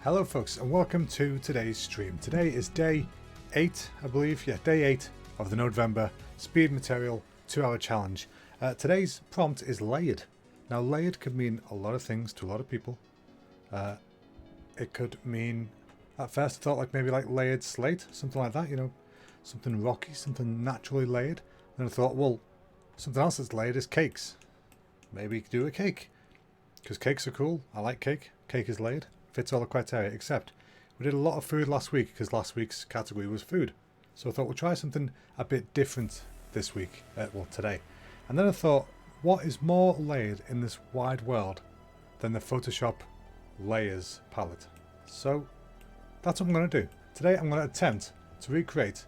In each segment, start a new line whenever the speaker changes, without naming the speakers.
Hello folks and welcome to today's stream. Today is day 8, I believe. Yeah, day 8 of the November Speed Material 2-hour challenge. Today's prompt is layered. Now layered could mean a lot of things to a lot of people. It could mean, at first I thought maybe layered slate, something like that, you know, something rocky, something naturally layered. Then I thought, well, something else that's layered is cakes. Maybe you could do a cake, because cakes are cool. I like cake. Cake is layered. Fits all the criteria, except we did a lot of food last week because last week's category was food. So I thought we'll try something a bit different this week, well today. And then I thought, what is more layered in this wide world than the Photoshop layers palette? So that's what I'm going to do. Today I'm going to attempt to recreate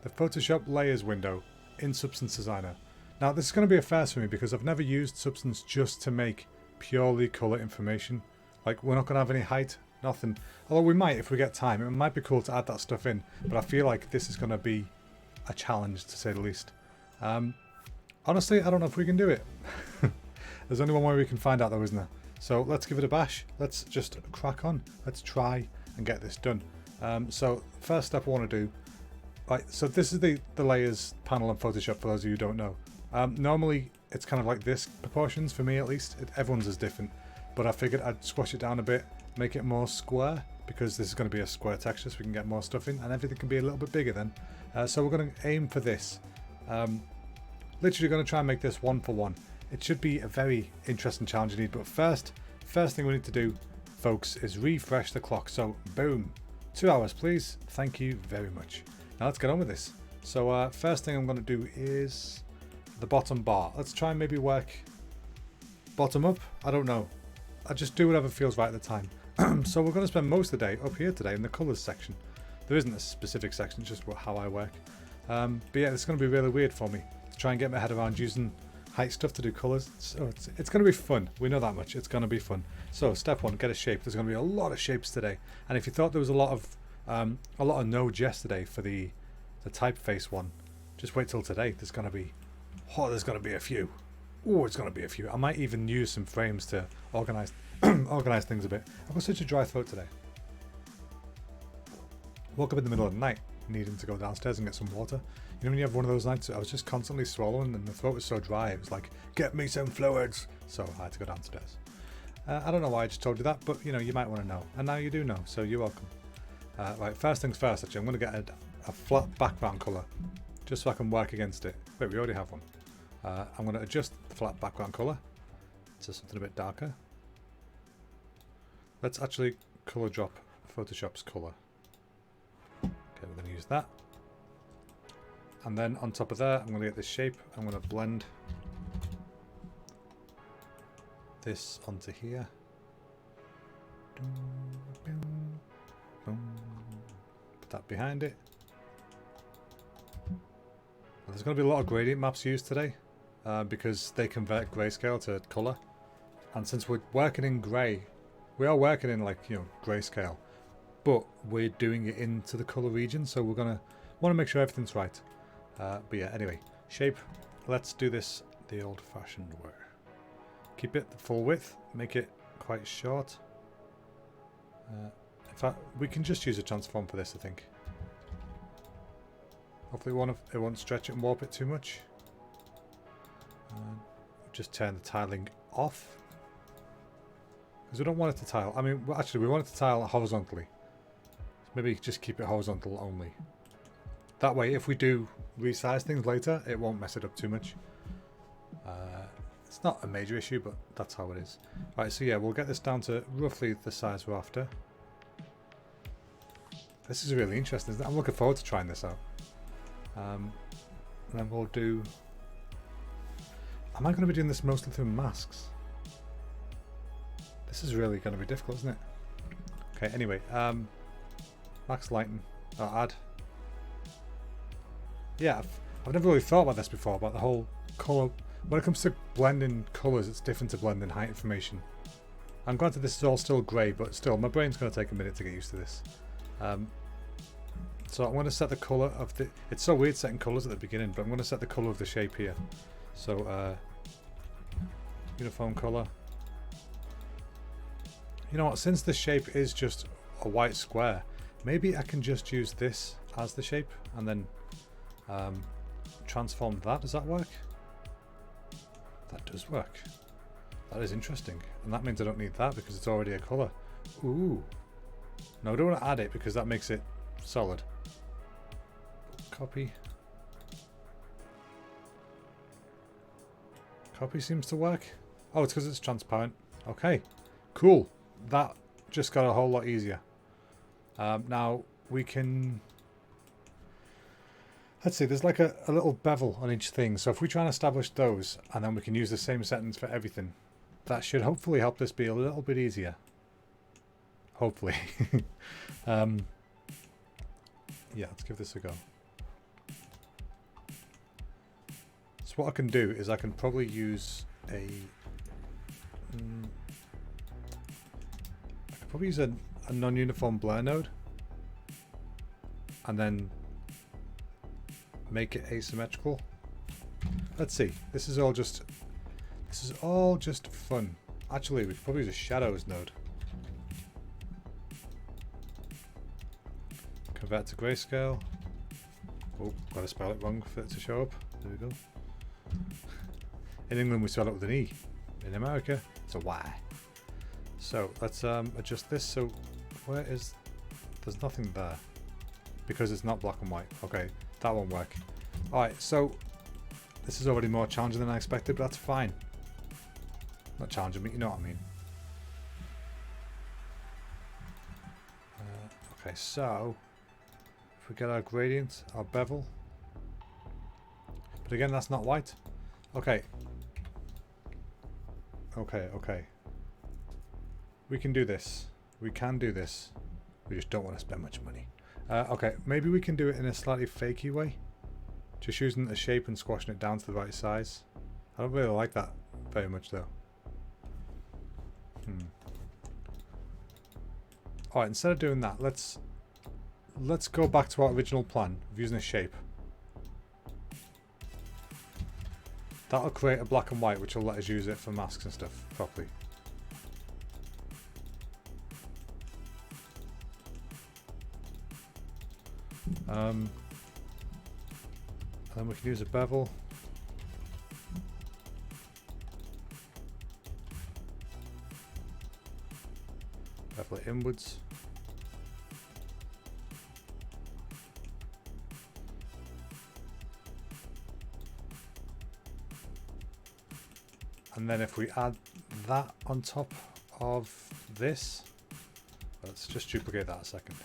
the Photoshop layers window in Substance Designer. Now this is going to be a first for me because I've never used Substance just to make purely colour information. Like, we're not going to have any height, nothing. Although we might if we get time. It might be cool to add that stuff in. But I feel like this is going to be a challenge, to say the least. Honestly, I don't know if we can do it. There's only one way we can find out, though, isn't there? So let's give it a bash. Let's just crack on. Let's try and get this done. So first step I want to do. Right, so this is the layers panel in Photoshop, for those of you who don't know. Normally, it's kind of like this proportions, for me at least. Everyone's is different. But I figured I'd squash it down a bit, make it more square, because this is going to be a square texture so we can get more stuff in, and everything can be a little bit bigger then. So we're going to aim for this. Literally going to try and make this 1 for 1. It should be a very interesting challenge indeed, but first thing we need to do, folks, is refresh the clock. So boom, 2 hours please, thank you very much. Now let's get on with this. So first thing I'm going to do is the bottom bar. Let's try and maybe work bottom up, I don't know. I just do whatever feels right at the time. So we're going to spend most of the day up here today in the colours section. There isn't a specific section, it's just how I work. But yeah, it's going to be really weird for me to try and get my head around using height stuff to do colours. So it's going to be fun. We know that much. It's going to be fun. So step 1, get a shape. There's going to be a lot of shapes today. And if you thought there was a lot of nodes yesterday for the typeface one, just wait till today. There's going to be a few. Oh, it's going to be a few. I might even use some frames to organise organise things a bit. I've got such a dry throat today. Woke up in the middle of the night needing to go downstairs and get some water. You know when you have one of those nights I was just constantly swallowing and the throat was so dry, it was like, get me some fluids. So I had to go downstairs. I don't know why I just told you that, but you know, you might want to know. And now you do know, so you're welcome. Right, first things first, actually, I'm going to get a flat background colour just so I can work against it. Wait, we already have one. I'm going to adjust the flat background colour to something a bit darker. Let's actually colour drop Photoshop's colour. Okay, we're going to use that. And then on top of there, I'm going to get this shape. I'm going to blend this onto here. Put that behind it. There's going to be a lot of gradient maps used today. Because they convert grayscale to colour, and since we're working in grey, we are working in grayscale, but we're doing it into the colour region, so we're gonna want to make sure everything's right. But yeah, anyway, shape. Let's do this the old-fashioned way. Keep it the full width, make it quite short. In fact, we can just use a transform for this, I think. Hopefully it won't stretch it and warp it too much. Just turn the tiling off because we don't want it to tile. I mean, actually, we want it to tile horizontally. So maybe just keep it horizontal only. That way, if we do resize things later, it won't mess it up too much. It's not a major issue, but that's how it is. Right, so yeah, we'll get this down to roughly the size we're after. This is really interesting, isn't it? I'm looking forward to trying this out. And then we'll do... Am I going to be doing this mostly through masks? This is really going to be difficult, isn't it? Okay, anyway, max lighten, add. Yeah, I've never really thought about this before, about the whole colour. When it comes to blending colours, it's different to blending height information. I'm granted this is all still grey, but still, my brain's going to take a minute to get used to this. So I'm going to set the colour of the... It's so weird setting colours at the beginning, but I'm going to set the colour of the shape here. So, uniform colour. You know what, since the shape is just a white square. Maybe I can just use this as the shape and then transform that. Does that work? That does work. That is interesting. And that means I don't need that because it's already a colour. Ooh. No, I don't want to add it because that makes it solid. Copy. Copy seems to work. Oh, it's because it's transparent. Okay, cool. That just got a whole lot easier. Now we can... Let's see, there's like a little bevel on each thing. So if we try and establish those, and then we can use the same settings for everything, that should hopefully help this be a little bit easier. Hopefully. Yeah, let's give this a go. So what I can do is I can probably use a... I could probably use a non-uniform blur node. And then make it asymmetrical. Let's see. This is all just fun. Actually, we could probably use a shadows node. Convert to grayscale. Oh, gotta spell it wrong for it to show up. There we go. In England we spell it with an E. In America it's a Y. So let's adjust this. So where is... There's nothing there. Because it's not black and white. Okay, that won't work. Alright, so this is already more challenging than I expected, but that's fine. Not challenging, but you know what I mean. Okay, so if we get our gradient, our bevel. But again, that's not white. Okay. Okay. We can do this. We can do this. We just don't want to spend much money. Okay, maybe we can do it in a slightly fakey way. Just using the shape and squashing it down to the right size. I don't really like that very much though. Alright, instead of doing that, let's go back to our original plan of using a shape. That'll create a black and white which will let us use it for masks and stuff properly. And then we can use a bevel. Bevel it inwards. And then if we add that on top of this, let's just duplicate that a second.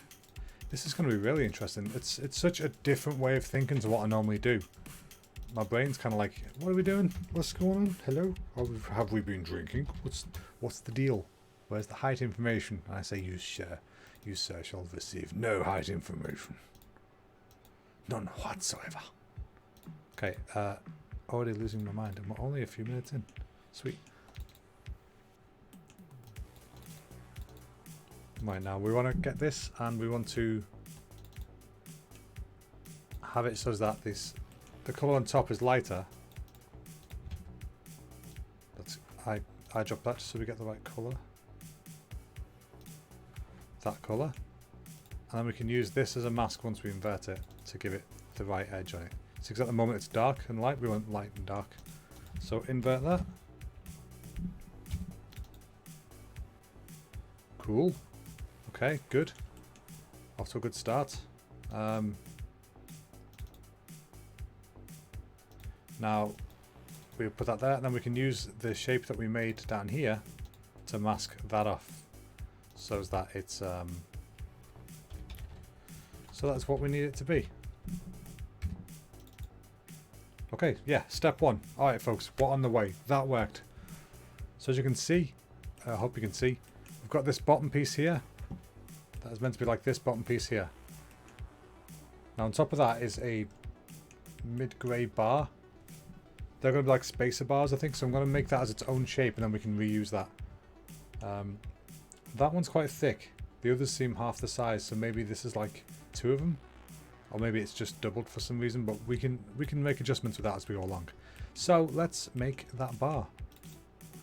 This is going to be really interesting. It's such a different way of thinking to what I normally do. My brain's kind of like, what are we doing? What's going on? Hello? Have we been drinking? What's the deal? Where's the height information? And I say, you sir shall receive no height information. None whatsoever. Okay, already losing my mind. I'm only a few minutes in. Sweet. Right, now we want to get this and we want to have it so that the colour on top is lighter. I drop that just so we get the right colour. That colour. And then we can use this as a mask once we invert it to give it the right edge on it. So because at the moment it's dark and light, we want light and dark. So invert that. Cool. Okay, good. Off to a good start. Now we put that there, and then we can use the shape that we made down here to mask that off, so that it's so that's what we need it to be. Okay, yeah, step one. All right, folks, what on the way? That worked. So as you can see, I hope you can see, we've got this bottom piece here. That is meant to be like this bottom piece here. Now on top of that is a mid-grey bar. They're going to be like spacer bars, I think, so I'm going to make that as its own shape and then we can reuse that. That one's quite thick. The others seem half the size, so maybe this is like two of them. Or maybe it's just doubled for some reason, but we can make adjustments with that as we go along. So let's make that bar.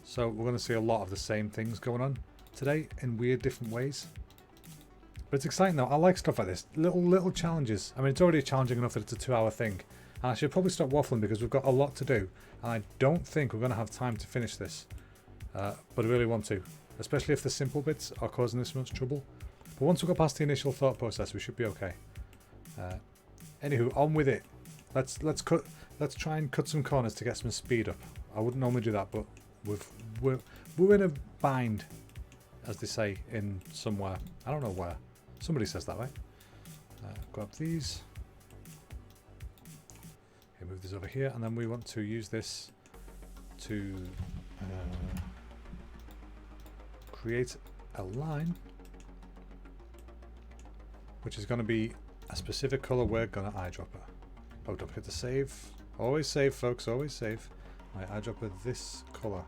So we're going to see a lot of the same things going on today in weird different ways. But it's exciting though. I like stuff like this. Little challenges. I mean, it's already challenging enough that it's a 2-hour thing. And I should probably stop waffling because we've got a lot to do. And I don't think we're going to have time to finish this. But I really want to. Especially if the simple bits are causing this much trouble. But once we go past the initial thought process, we should be okay. Anywho, on with it. Let's try and cut some corners to get some speed up. I wouldn't normally do that, but we're in a bind, as they say in somewhere. I don't know where. Somebody says that, right? Grab these. Okay, move this over here, and then we want to use this to create a line, which is going to be a specific color we're going to eyedropper. Oh, don't forget to save. Always save, folks. Always save. Right, eyedropper this color.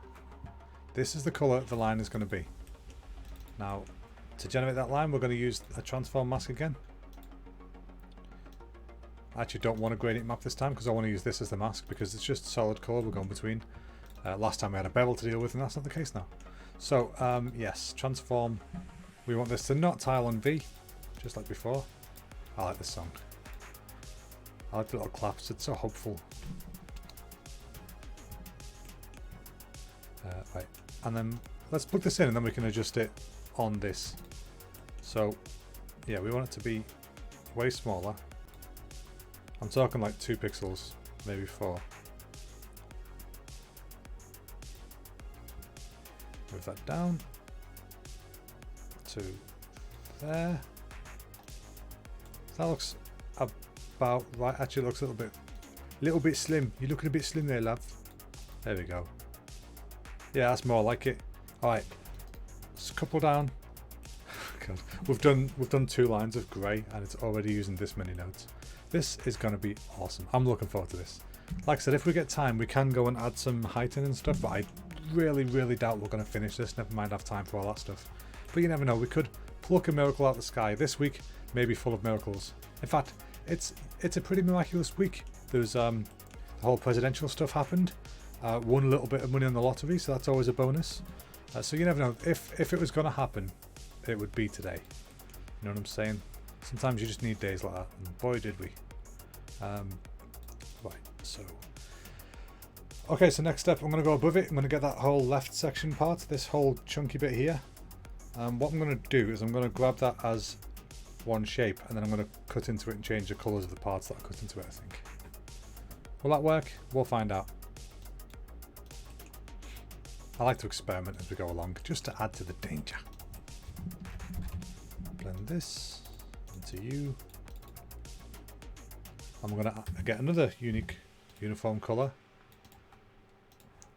This is the color the line is going to be. Now, to generate that line, we're going to use a transform mask again. I actually don't want a gradient map this time because I want to use this as the mask because it's just solid color we're going between. Last time we had a bevel to deal with, and that's not the case now. So, yes, transform. We want this to not tile on V, just like before. I like this song. I like the little claps, it's so hopeful. Right, and then let's plug this in and then we can adjust it on this. So, yeah, we want it to be way smaller. I'm talking like 2 pixels, maybe 4. Move that down to there. That looks about right. Actually, it looks a little bit slim. You're looking a bit slim there, love. There we go. Yeah, that's more like it. All right, just a couple down. God, we've done 2 lines of grey, and it's already using this many nodes. This is going to be awesome. I'm looking forward to this. Like I said, if we get time, we can go and add some heighting and stuff, but I really doubt we're going to finish this. Never mind have time for all that stuff. But you never know. We could pluck a miracle out of the sky. This week may be full of miracles. In fact, it's a pretty miraculous week. There's the whole presidential stuff happened. Won a little bit of money on the lottery, so that's always a bonus. So you never know. If it was going to happen, it would be today. You know what I'm saying? Sometimes you just need days like that, and boy did we. Right, so... Okay, so next step, I'm going to go above it. I'm going to get that whole left section part, this whole chunky bit here. What I'm going to do is I'm going to grab that as one shape, and then I'm going to cut into it and change the colours of the parts that I cut into it, I think. Will that work? We'll find out. I like to experiment as we go along, just to add to the danger. Blend this into you. I'm going to get another unique uniform colour.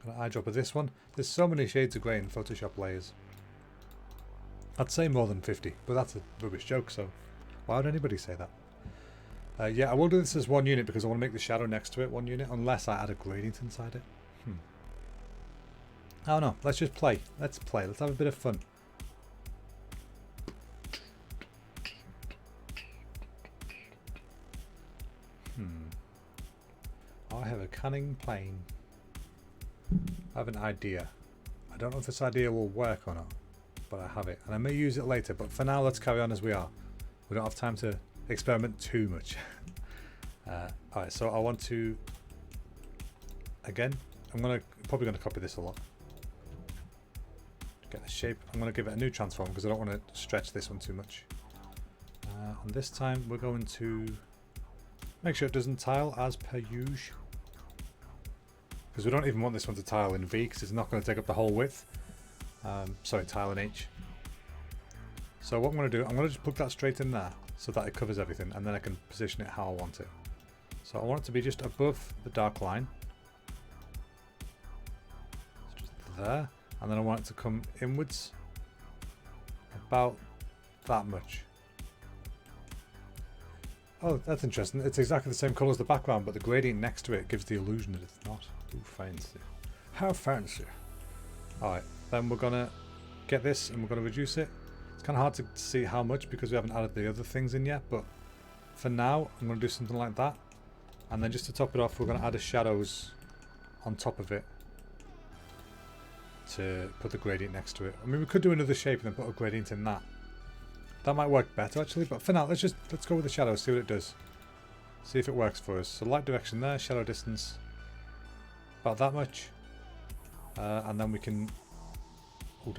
I'm going to eyedropper this one. There's so many shades of grey in Photoshop layers. I'd say more than 50, but that's a rubbish joke, so why would anybody say that? Yeah, I will do this as one unit because I want to make the shadow next to it one unit, unless I add a gradient inside it. I don't know. Let's just play. Let's play. Let's have a bit of fun. I have a cunning plane. I have an idea. I don't know if this idea will work or not, but I have it. And I may use it later, but for now, let's carry on as we are. We don't have time to experiment too much. Alright, so I want to... Again, I'm probably going to copy this a lot. Get the shape. I'm going to give it a new transform because I don't want to stretch this one too much. And this time we're going to make sure it doesn't tile as per usual. Because we don't even want this one to tile in V because it's not going to take up the whole width. Sorry, tile in H. So what I'm going to do, I'm going to just plug that straight in there so that it covers everything, and then I can position it how I want it. So I want it to be just above the dark line. Just there. And then I want it to come inwards about that much. Oh, that's interesting. It's exactly the same colour as the background, but the gradient next to it gives the illusion that it's not. Ooh, fancy. How fancy. Alright, then we're going to get this and we're going to reduce it. It's kind of hard to see how much because we haven't added the other things in yet, but for now I'm going to do something like that. And then just to top it off, we're going to add a shadows on top of it to put the gradient next to it. I mean, we could do another shape and then put a gradient in that. That might work better actually, but for now, let's go with the shadow, see what it does. See if it works for us. So light direction there, shadow distance about that much, and then we can. Oh,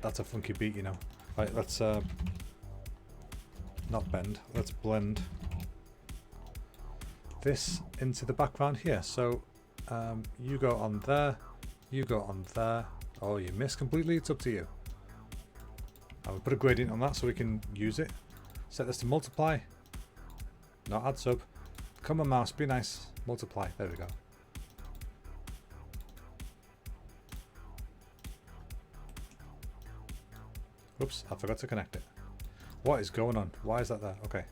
that's a funky beat, you know. Right, let's not bend. Let's blend this into the background here. So you go on there, you go on there. Oh, you missed completely. It's up to you. I will put a gradient on that so we can use it. Set this to multiply. Not add sub. Come on, mouse. Be nice. Multiply. There we go. Oops, I forgot to connect it. What is going on? Why is that there? Okay.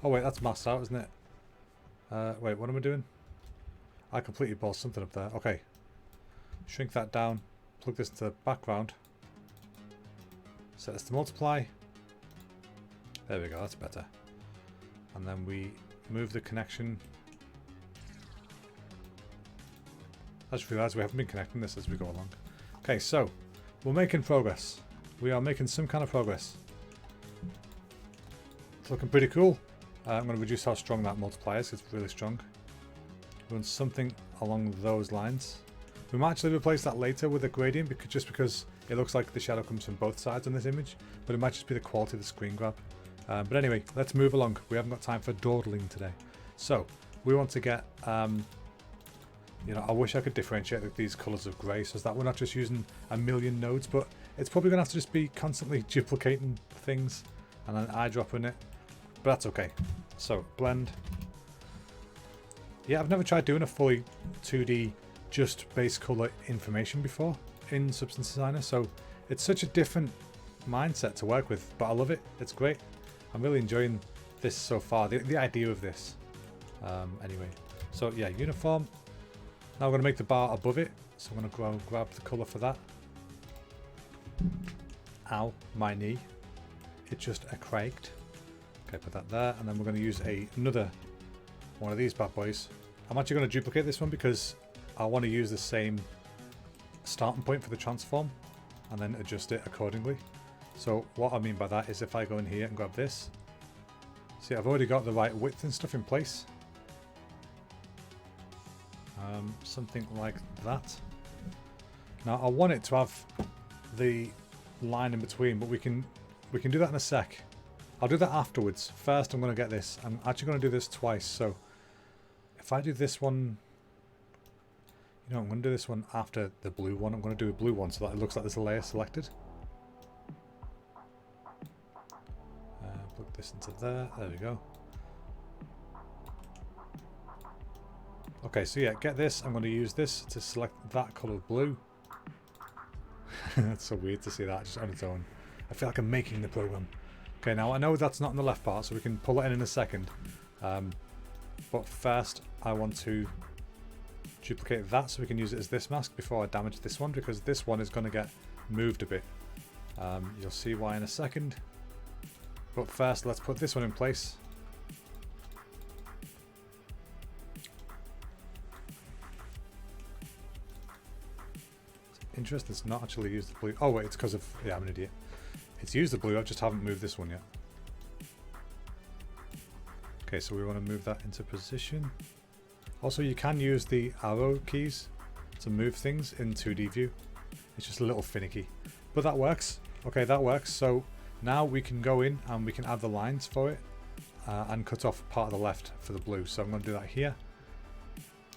Oh wait, that's masked out, isn't it? Wait, what am I doing? I completely ballsed something up there. Okay. Shrink that down. Plug this into the background. Set this to multiply. There we go, that's better. And then we move the connection. I just realised we haven't been connecting this as we go along. Okay, so we're making progress. We are making some kind of progress. It's looking pretty cool. I'm going to reduce how strong that multiplier is. It's really strong. Run something along those lines. We might actually replace that later with a gradient just because it looks like the shadow comes from both sides on this image, but it might just be the quality of the screen grab. But anyway, let's move along. We haven't got time for dawdling today. So we want to get, you know, I wish I could differentiate these colors of gray so that we're not just using a million nodes, but it's probably going to have to just be constantly duplicating things and then eyedropping it, but that's okay. So blend. Yeah, I've never tried doing a fully 2D just base color information before in Substance Designer, so it's such a different mindset to work with, but I love it. It's great. I'm really enjoying this so far, the idea of this. Anyway, so yeah, uniform. Now we're going to make the bar above it, so I'm going to go grab the color for that. Ow, my knee. It just cracked. Okay, put that there, and then we're going to use another one of these bad boys. I'm actually going to duplicate this one because I want to use the same starting point for the transform and then adjust it accordingly. So what I mean by that is if I go in here and grab this, see, I've already got the right width and stuff in place. Something like that. Now I want it to have the line in between, but we can do that in a sec. I'll do that afterwards. First I'm going to get this. I'm actually going to do this twice. So if I do this one, you know, I'm going to do this one after the blue one. I'm going to do a blue one so that it looks like there's a layer selected. Plug this into there. There we go. Okay, so yeah, get this. I'm going to use this to select that colour of blue. That's so weird to see that just on its own. I feel like I'm making the program. Okay, now I know that's not in the left part, so we can pull it in a second. But first, I want to duplicate that so we can use it as this mask before I damage this one, because this one is going to get moved a bit. You'll see why in a second. But first, let's put this one in place. Interesting, it's not actually used the blue. Oh wait, it's because of, yeah, I'm an idiot. It's used the blue, I just haven't moved this one yet. Okay, so we want to move that into position. Also, you can use the arrow keys to move things in 2D view. It's just a little finicky, but that works. Okay, that works. So now we can go in and we can add the lines for it and cut off part of the left for the blue. So I'm going to do that here.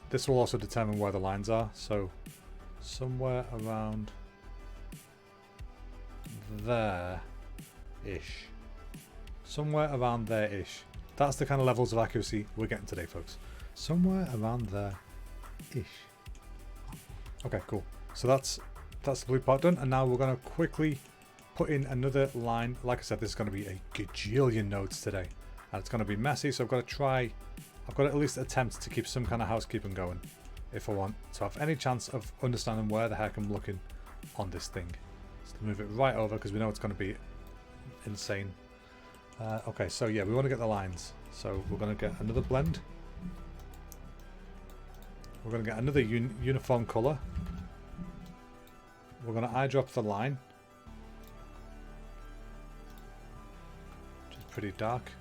This will also determine where the lines are. So somewhere around there-ish. Somewhere around there-ish. That's the kind of levels of accuracy we're getting today, folks. Somewhere around there-ish. Okay, cool. So that's the blue part done, and now we're going to quickly put in another line. Like I said, this is going to be a gajillion nodes today, and it's going to be messy, so I've got to at least attempt to keep some kind of housekeeping going if I want to have any chance of understanding where the heck I'm looking on this thing. Let's move it right over because we know it's going to be insane. Okay, so yeah, we want to get the lines. So we're going to get another blend. We're going to get another uniform color. we're going to eyedrop the line, which is pretty dark.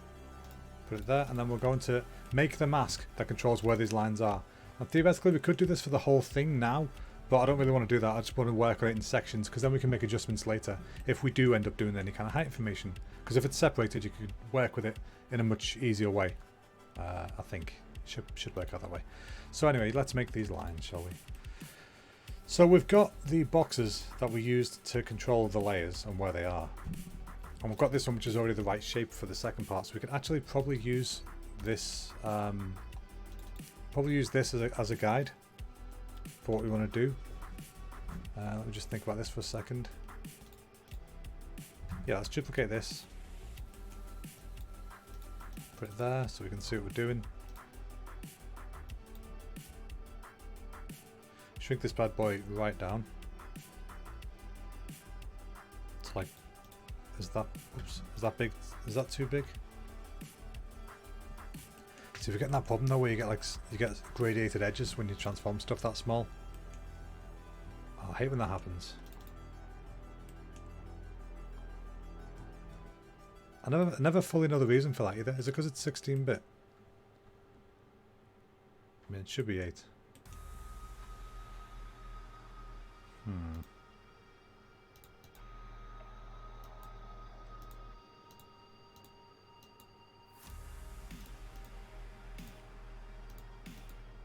Put it there, and then we're going to make the mask that controls where these lines are. And theoretically, we could do this for the whole thing now, but I don't really want to do that. I just want to work on it in sections, because then we can make adjustments later if we do end up doing any kind of height information. Because if it's separated, you could work with it in a much easier way. I think it should work out that way. So anyway, let's make these lines, shall we? So we've got the boxes that we used to control the layers and where they are. And we've got this one, which is already the right shape for the second part. So we can actually probably use this, as a guide for what we want to do. Let me just think about this for a second. Yeah, let's duplicate this. Put it there so we can see what we're doing. Shrink this bad boy right down. It's like, is that big? Is that too big? See, we're getting that problem though, where you get gradiated edges when you transform stuff that small. Oh, I hate when that happens. I never fully know the reason for that either. Is it because it's 16-bit? I mean, it should be 8.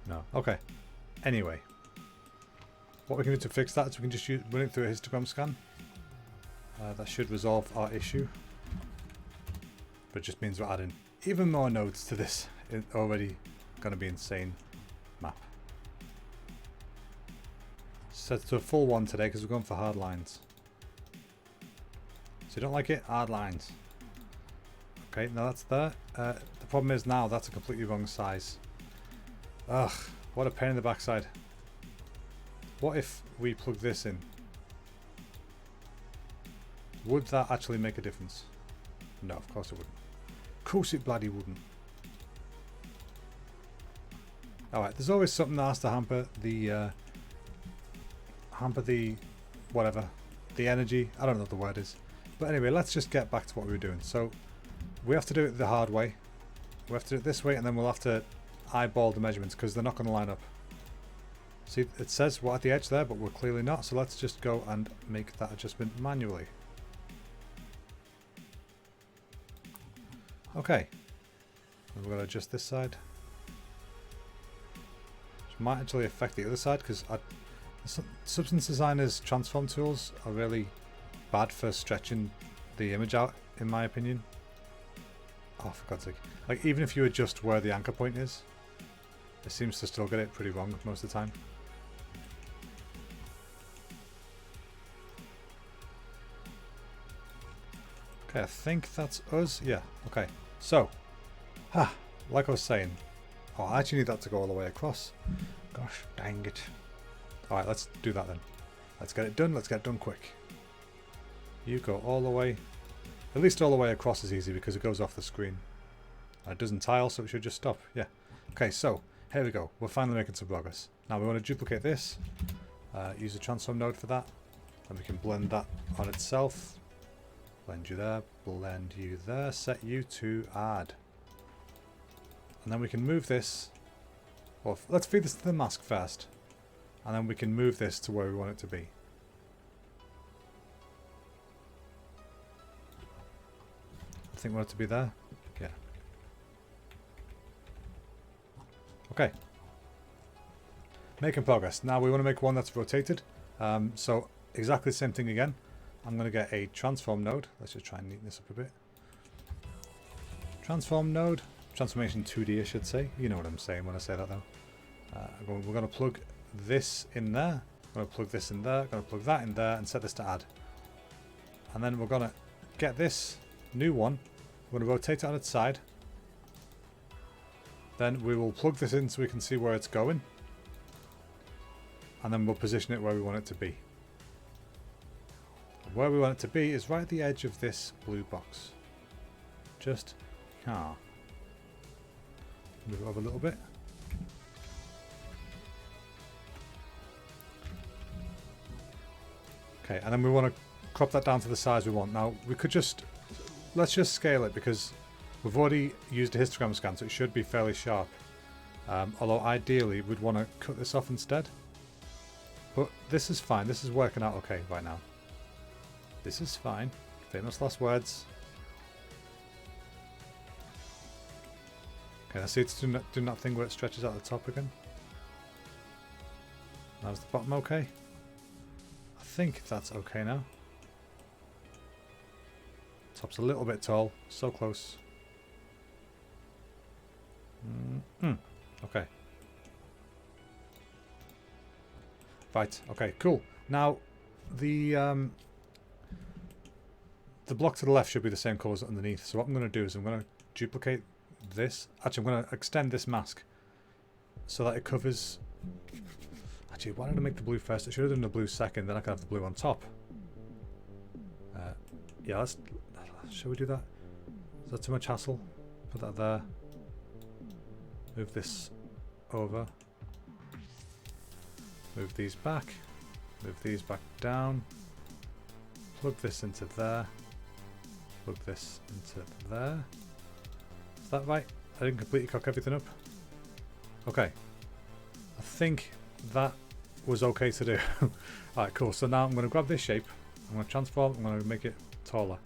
No. Okay. Anyway. What we can do to fix that is we can just run it through a histogram scan. That should resolve our issue. But it just means we're adding even more nodes to this already going to be insane map. Set to a full 1 today because we're going for hard lines. So you don't like it? Hard lines. Okay, now that's there. The problem is now that's a completely wrong size. Ugh, what a pain in the backside. What if we plug this in? Would that actually make a difference? No, of course it wouldn't. Of course it bloody wouldn't. Alright, there's always something that has to hamper the whatever, the energy. I don't know what the word is. But anyway, let's just get back to what we were doing. So we have to do it the hard way. We have to do it this way, and then we'll have to eyeball the measurements because they're not going to line up. See, it says we're at the edge there, but we're clearly not. So let's just go and make that adjustment manually. Okay. And we're going to adjust this side. Which might actually affect the other side because Substance Designer's transform tools are really bad for stretching the image out, in my opinion. Oh, for God's sake. Like, even if you adjust where the anchor point is, it seems to still get it pretty wrong most of the time. Okay, I think that's us. Yeah, okay. So, like I was saying, oh, I actually need that to go all the way across. Gosh, dang it. Alright, let's do that then. Let's get it done. Let's get it done quick. You go all the way. At least all the way across is easy because it goes off the screen. It doesn't tile, so it should just stop. Yeah. Okay, so here we go. We're finally making some progress. Now we want to duplicate this. Use a transform node for that. And we can blend that on itself. Blend you there. Blend you there. Set you to add. And then we can move this. Well, let's feed this to the mask first. And then we can move this to where we want it to be. I think we want it to be there. Yeah. Okay. Making progress. Now we want to make one that's rotated. So exactly the same thing again. I'm going to get a transform node. Let's just try and neaten this up a bit. Transform node. Transformation 2D, I should say. You know what I'm saying when I say that though. We're going to plug this in there. I'm going to plug this in there. Going to plug that in there and set this to add. And then we're going to get this new one. We're going to rotate it on its side. Then we will plug this in so we can see where it's going. And then we'll position it where we want it to be. Where we want it to be is right at the edge of this blue box. Just move it over a little bit. Okay, and then we want to crop that down to the size we want. Now, we could just... Let's just scale it because we've already used a histogram scan, so it should be fairly sharp. Although, ideally, we'd want to cut this off instead. But this is fine. This is working out okay right now. This is fine. Famous last words. Okay, I see it's doing that thing where it stretches out the top again. Now is the bottom okay? I think that's okay now. Top's a little bit tall. So close. Okay. Right, okay, cool. Now, the block to the left should be the same colour as underneath. So what I'm going to do is I'm going to duplicate this. Actually, I'm going to extend this mask so that it covers... Actually, why did I make the blue first? I should have done the blue second, then I could have the blue on top. Yeah, let's... Shall we do that? Is that too much hassle? Put that there. Move this over. Move these back. Move these back down. Plug this into there. Plug this into there. Is that right? I didn't completely cock everything up. Okay. I think that was okay to do. Alright, cool. So now I'm going to grab this shape. I'm going to transform. I'm going to make it taller.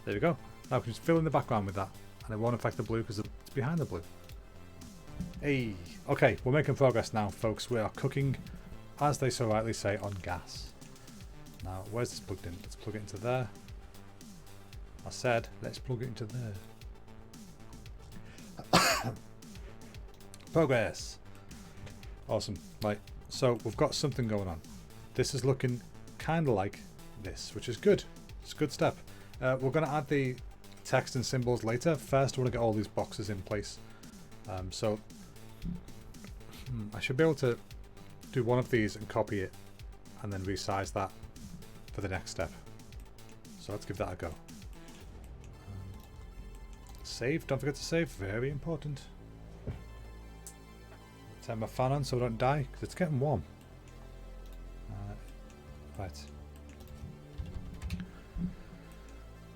There we go. Now I can just fill in the background with that. And it won't affect the blue because it's behind the blue. Hey. Okay, we're making progress now, folks. We are cooking, as they so rightly say, on gas. Now, where's this plugged in? Let's plug it into there. I said, let's plug it into there. Progress. Awesome. Right, so we've got something going on. This is looking kind of like this, which is good. It's a good step. We're going to add the text and symbols later. First, I want to get all these boxes in place. So I should be able to do one of these and copy it and then resize that for the next step. So let's give that a go. Save, don't forget to save, very important. Turn my fan on so I don't die because it's getting warm. Right.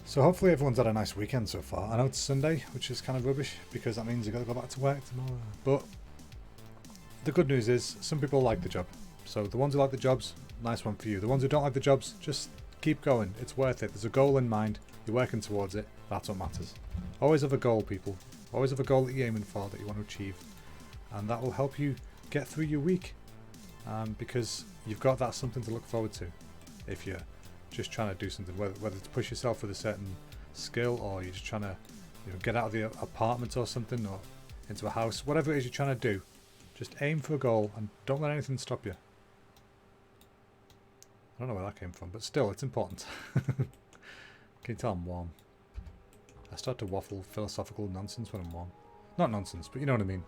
So hopefully everyone's had a nice weekend so far. I know it's Sunday, which is kind of rubbish because that means you've got to go back to work tomorrow. But the good news is some people like the job. So the ones who like the jobs, nice one for you. The ones who don't like the jobs, just keep going. It's worth it. There's a goal in mind. You're working towards it. That's what matters. Always have a goal, people. Always have a goal that you're aiming for, that you want to achieve. And that will help you get through your week. Because you've got that something to look forward to if you're just trying to do something, whether to push yourself with a certain skill or you're just trying to get out of the apartment or something or into a house, whatever it is you're trying to do, just aim for a goal and don't let anything stop you. I don't know where that came from, but still, it's important. Can you tell I'm warm? I start to waffle philosophical nonsense when I'm warm. Not nonsense, but you know what I mean.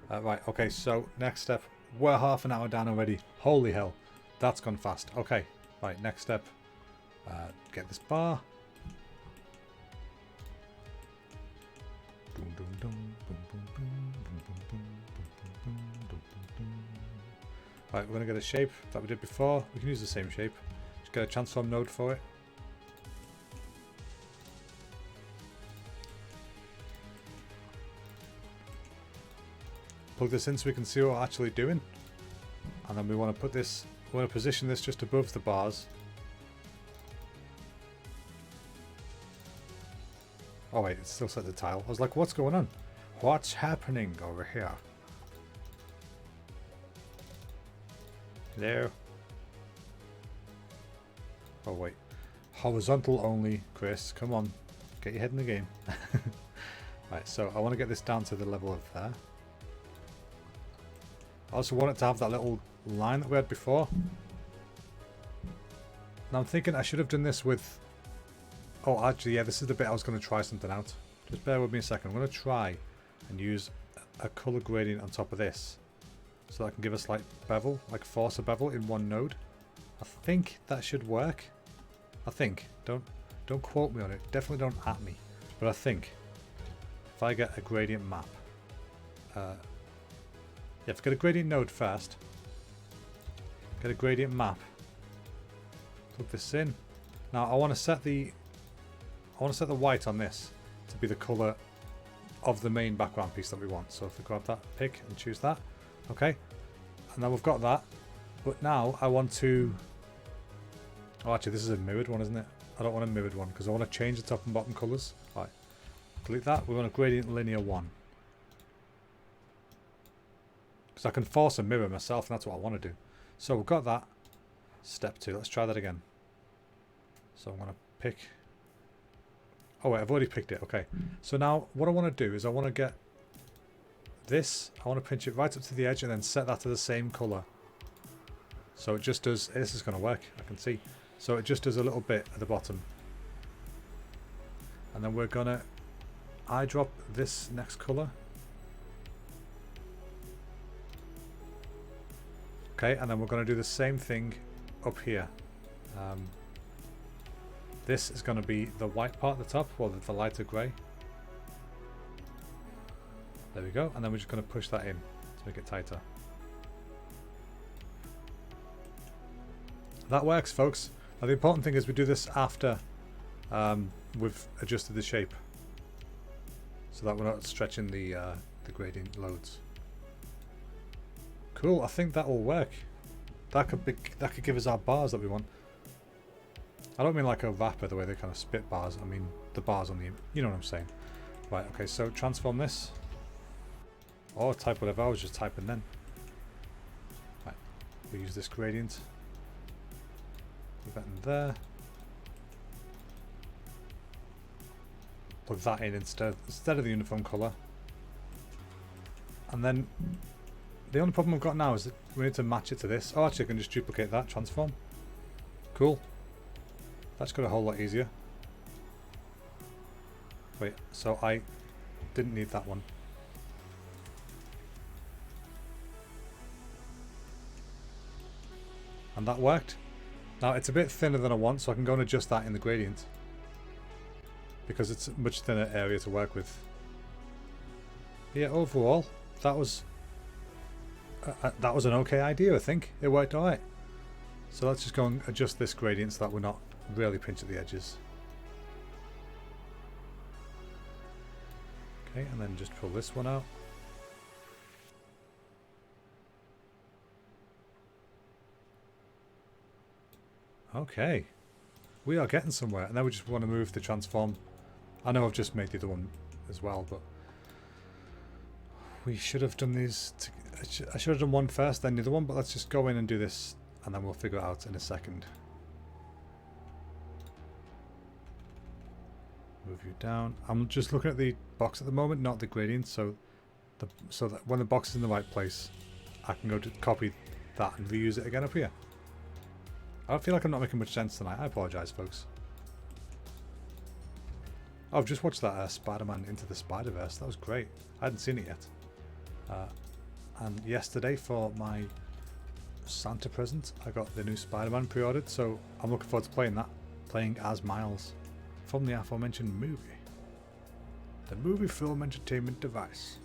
Right, okay, so next step. We're half an hour down already. Holy hell, that's gone fast. Okay, right, next step. Get this bar. Right, we're going to get a shape that we did before. We can use the same shape. Just get a transform node for it. Plug this in so we can see what we're actually doing. And then we want to put this, we want to position this just above the bars. Oh wait, it's still set to tile. I was like, what's going on? What's happening over here? Hello? Oh wait. Horizontal only, Chris. Come on. Get your head in the game. Right, so I want to get this down to the level of there. I also want it to have that little line that we had before. Now I'm thinking I should have done this with... Oh, actually, yeah, this is the bit I was going to try something out. Just bear with me a second. I'm going to try and use a color gradient on top of this. So that I can give a slight bevel, like force a bevel in one node. I think that should work. I think. Don't quote me on it. Definitely don't at me. But I think if I get a gradient map... yeah, if I get a gradient node first. Get a gradient map. Plug this in. Now I want to set the white on this to be the colour of the main background piece that we want. So if we grab that pick and choose that, okay, and now we've got that. But now I want to. Oh, actually, this is a mirrored one, isn't it? I don't want a mirrored one because I want to change the top and bottom colours. All right, delete that. We want a gradient linear 1 because I can force a mirror myself, and that's what I want to do. So we've got that. Step 2. Let's try that again. So I'm going to pick. Oh wait, I've already picked it. Okay. So now what I want to do is I want to get this. I want to pinch it right up to the edge and then set that to the same colour. So it just does. This is going to work. I can see. So it just does a little bit at the bottom. And then we're going to eyedrop this next colour. Okay, and then we're going to do the same thing up here. This is going to be the white part at the top, or the lighter grey. There we go, and then we're just going to push that in to make it tighter. That works, folks. Now the important thing is we do this after we've adjusted the shape, so that we're not stretching the gradient loads. Cool. I think that will work. That could give us our bars that we want. I don't mean like a wrapper, the way they kind of spit bars. I mean the bars on the. You know what I'm saying. Right. Okay. So transform this. Or type whatever I was just typing then. Right. We use this gradient. Put that in there. Plug that in instead of the uniform colour. And then the only problem we've got now is that we need to match it to this. Oh, actually I can just duplicate that, transform. Cool. That's got a whole lot easier. Wait, so I didn't need that one. And that worked. Now it's a bit thinner than I want, so I can go and adjust that in the gradient, because it's a much thinner area to work with. Yeah, overall, that was an okay idea, I think. It worked alright. So let's just go and adjust this gradient so that we're not really pinched at the edges. Okay, and then just pull this one out. Okay, we are getting somewhere. And then we just want to move the transform. I know I've just made the other one as well, but we should have done these. I should have done one first, then the other one, but let's just go in and do this, and then we'll figure it out in a second. Move you down. I'm just looking at the box at the moment, not the gradient, so that when the box is in the right place, I can go to copy that and reuse it again up here. I feel like I'm not making much sense tonight. I apologise, folks. Oh, I've just watched that Spider-Man Into the Spider-Verse. That was great. I hadn't seen it yet. And yesterday for my Santa present, I got the new Spider-Man pre-ordered, so I'm looking forward to playing that. Playing as Miles from the aforementioned movie. The movie film entertainment device.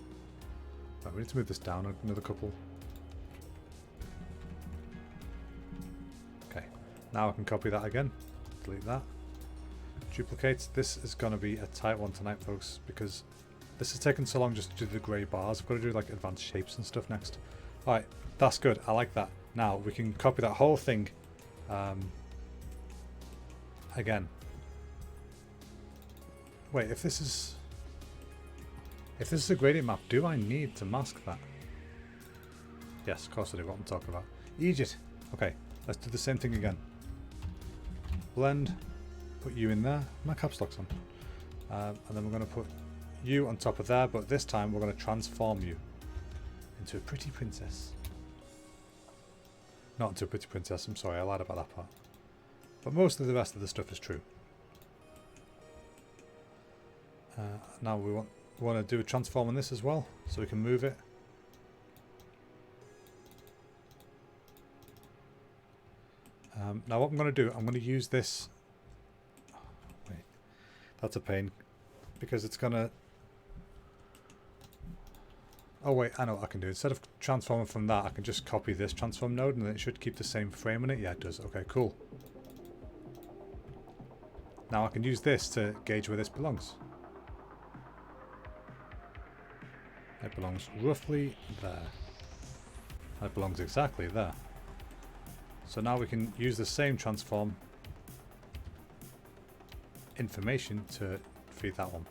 Right, we need to move this down another couple. Okay, now I can copy that again. Delete that. Duplicate. This is going to be a tight one tonight, folks, because this has taken so long just to do the grey bars. I've got to do like advanced shapes and stuff next. Alright, that's good. I like that. Now we can copy that whole thing again. Wait, if this is a gradient map, do I need to mask that? Yes, of course I do. What I'm talking about. Egypt. Okay, let's do the same thing again. Blend. Put you in there. My caps lock's on. And then we're going to put you on top of there, but this time we're going to transform you into a pretty princess. Not into a pretty princess, I'm sorry, I lied about that part. But most of the rest of the stuff is true. Now we want to do a transform on this as well, so we can move it. Now what I'm going to do, I'm going to use this. Wait, that's a pain, because it's going to. Oh wait, I know what I can do. Instead of transforming from that, I can just copy this transform node, and then it should keep the same frame in it. Yeah, it does. Okay, cool. Now I can use this to gauge where this belongs. It belongs roughly there. It belongs exactly there. So now we can use the same transform information to feed that one.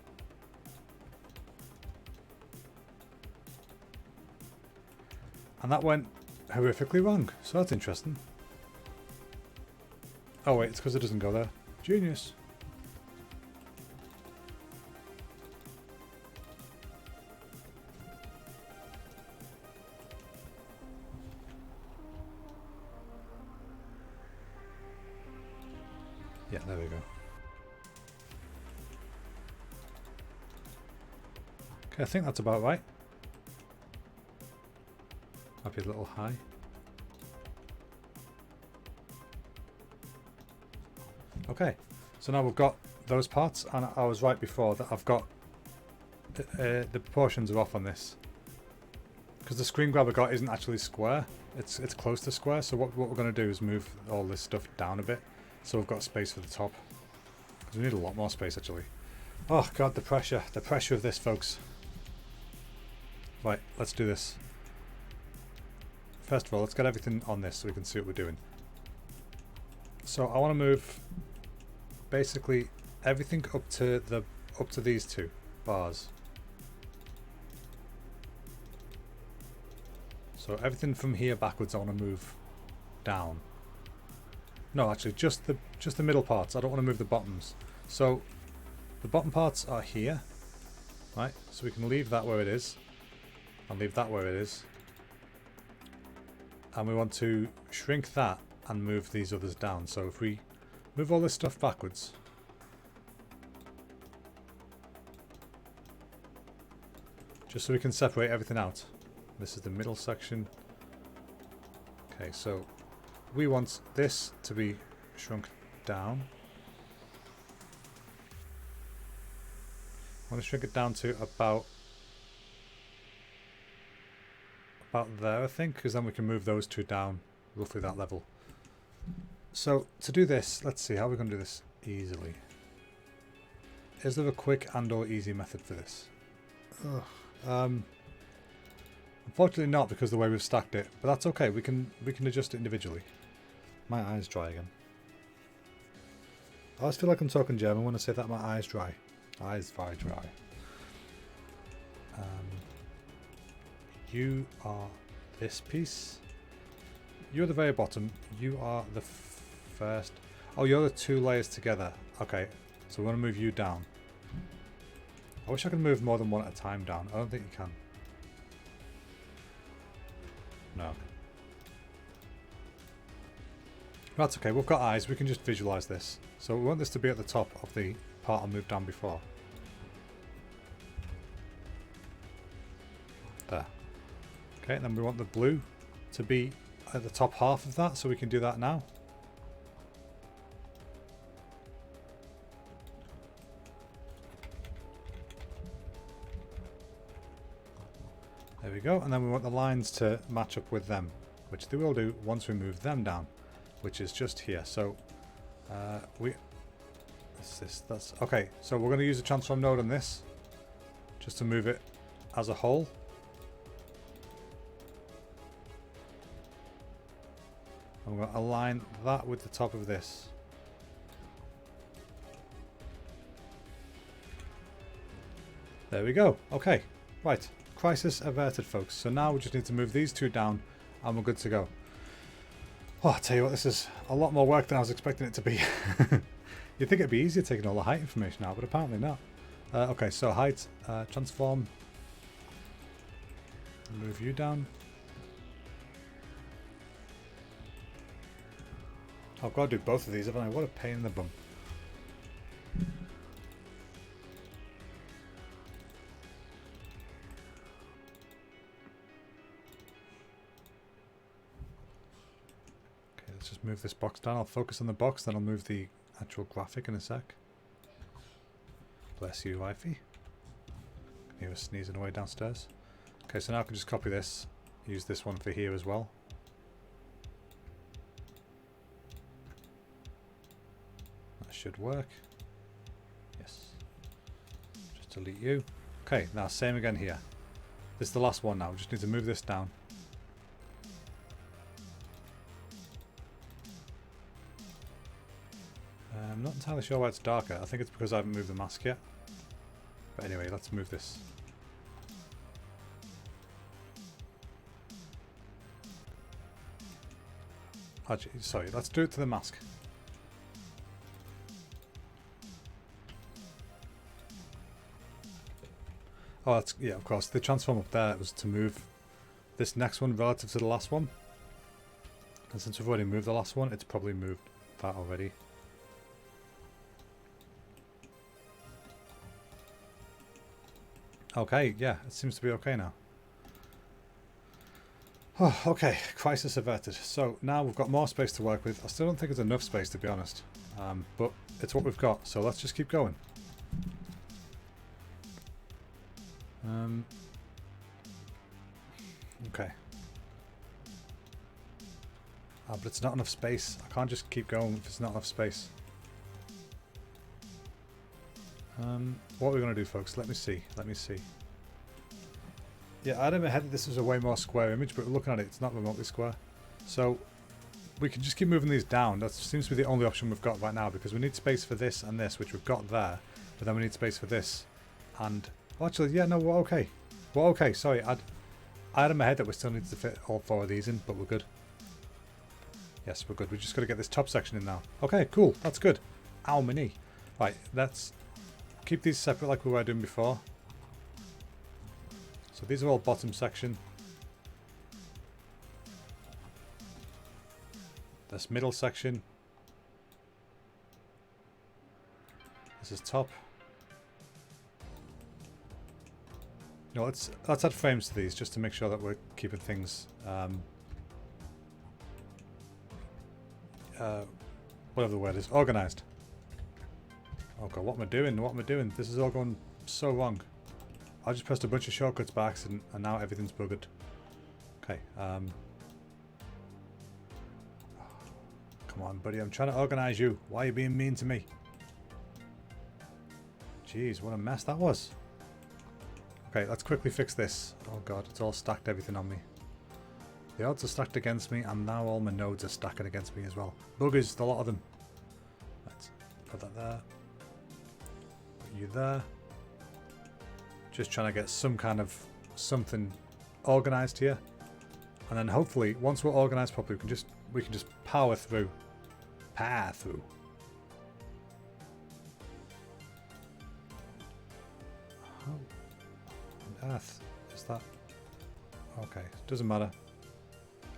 And that went horrifically wrong, so that's interesting. Oh wait, it's because it doesn't go there. Genius. Yeah, there we go. Okay, I think that's about right. Might be a little high. Okay, so now we've got those parts, and I was right before that I've got the proportions are off on this. Because the screen grab I got isn't actually square, it's close to square, so what we're going to do is move all this stuff down a bit, so we've got space for the top. Because we need a lot more space actually. Oh god, the pressure of this, folks. Right, let's do this. First of all, let's get everything on this so we can see what we're doing. So I want to move basically everything up to these two bars. So everything from here backwards I want to move down. No, actually just the middle parts. I don't want to move the bottoms. So the bottom parts are here, right? So we can leave that where it is, and leave that where it is. And we want to shrink that and move these others down. So if we move all this stuff backwards, just so we can separate everything out. This is the middle section. Okay, so we want this to be shrunk down. I want to shrink it down to about there, I think, because then we can move those two down roughly that level. So to do this, let's see how we're going to do this easily. Is there a quick and or easy method for this? Unfortunately not, because of the way we've stacked it, but that's okay. We can adjust it individually. My eyes dry again. I always feel like I'm talking German when I say that my eyes dry. Eyes very dry. You are this piece. You're the very bottom. You are the first. Oh, you're the two layers together. Okay, so we want to move you down. I wish I could move more than one at a time down. I don't think you can. No. That's okay, we've got eyes. We can just visualize this. So we want this to be at the top of the part I moved down before. There. Okay, and then we want the blue to be at the top half of that, so we can do that now. There we go, and then we want the lines to match up with them, which they will do once we move them down, which is just here. So that's okay. So we're going to use a transform node on this just to move it as a whole. I'm going to align that with the top of this. There we go. Okay, right. Crisis averted, folks. So now we just need to move these two down and we're good to go. Oh, I'll tell you what, this is a lot more work than I was expecting it to be. You'd think it'd be easier taking all the height information out, but apparently not. Okay, so height, transform. Move you down. I've got to do both of these, haven't I? What a pain in the bum. Okay, let's just move this box down. I'll focus on the box, then I'll move the actual graphic in a sec. Bless you, wifey. Can hear her sneezing away downstairs. Okay, so now I can just copy this, use this one for here as well. That should work. delete you. Okay, now same again here. This is the last one now. We just need to move this down. I'm not entirely sure why it's darker. I think it's because I haven't moved the mask yet. But anyway, let's move this. Actually, sorry, let's do it to the mask. Oh, that's, yeah, of course. The transform up there was to move this next one relative to the last one. And since we've already moved the last one, it's probably moved that already. Okay, yeah, it seems to be okay now. Oh, okay, crisis averted. So now we've got more space to work with. I still don't think it's enough space, to be honest. But it's what we've got, so let's just keep going. Okay. But it's not enough space. I can't just keep going if it's not enough space. What are we going to do, folks? Let me see. Let me see. Yeah, I had in my head that this was a way more square image, but looking at it, it's not remotely square. So we can just keep moving these down. That seems to be the only option we've got right now, because we need space for this and this, which we've got there. But then we need space for this. And oh, actually, yeah, no, we're okay. We're okay. Sorry, I had in my head that we still need to fit all 4 of these in, but we're good. Yes, we're good. We just got to get this top section in now. Okay, cool. That's good. Ow, my knee. Right, let's keep these separate like we were doing before. So these are all bottom section. This middle section. This is top. No, let's add frames to these just to make sure that we're keeping things whatever the word is, organized. Oh god, what am I doing? What am I doing? This is all going so wrong. I just pressed a bunch of shortcuts by accident and now everything's buggered. Okay, come on buddy, I'm trying to organize you. Why are you being mean to me? Jeez, what a mess that was. Okay, let's quickly fix this. Oh god, it's all stacked everything on me. The odds are stacked against me, and now all my nodes are stacking against me as well. Buggers, a lot of them. Let's put that there. Put you there. Just trying to get some kind of something organized here. And then hopefully, once we're organized properly, we can just power through. Power through. How on earth is that? Okay, doesn't matter.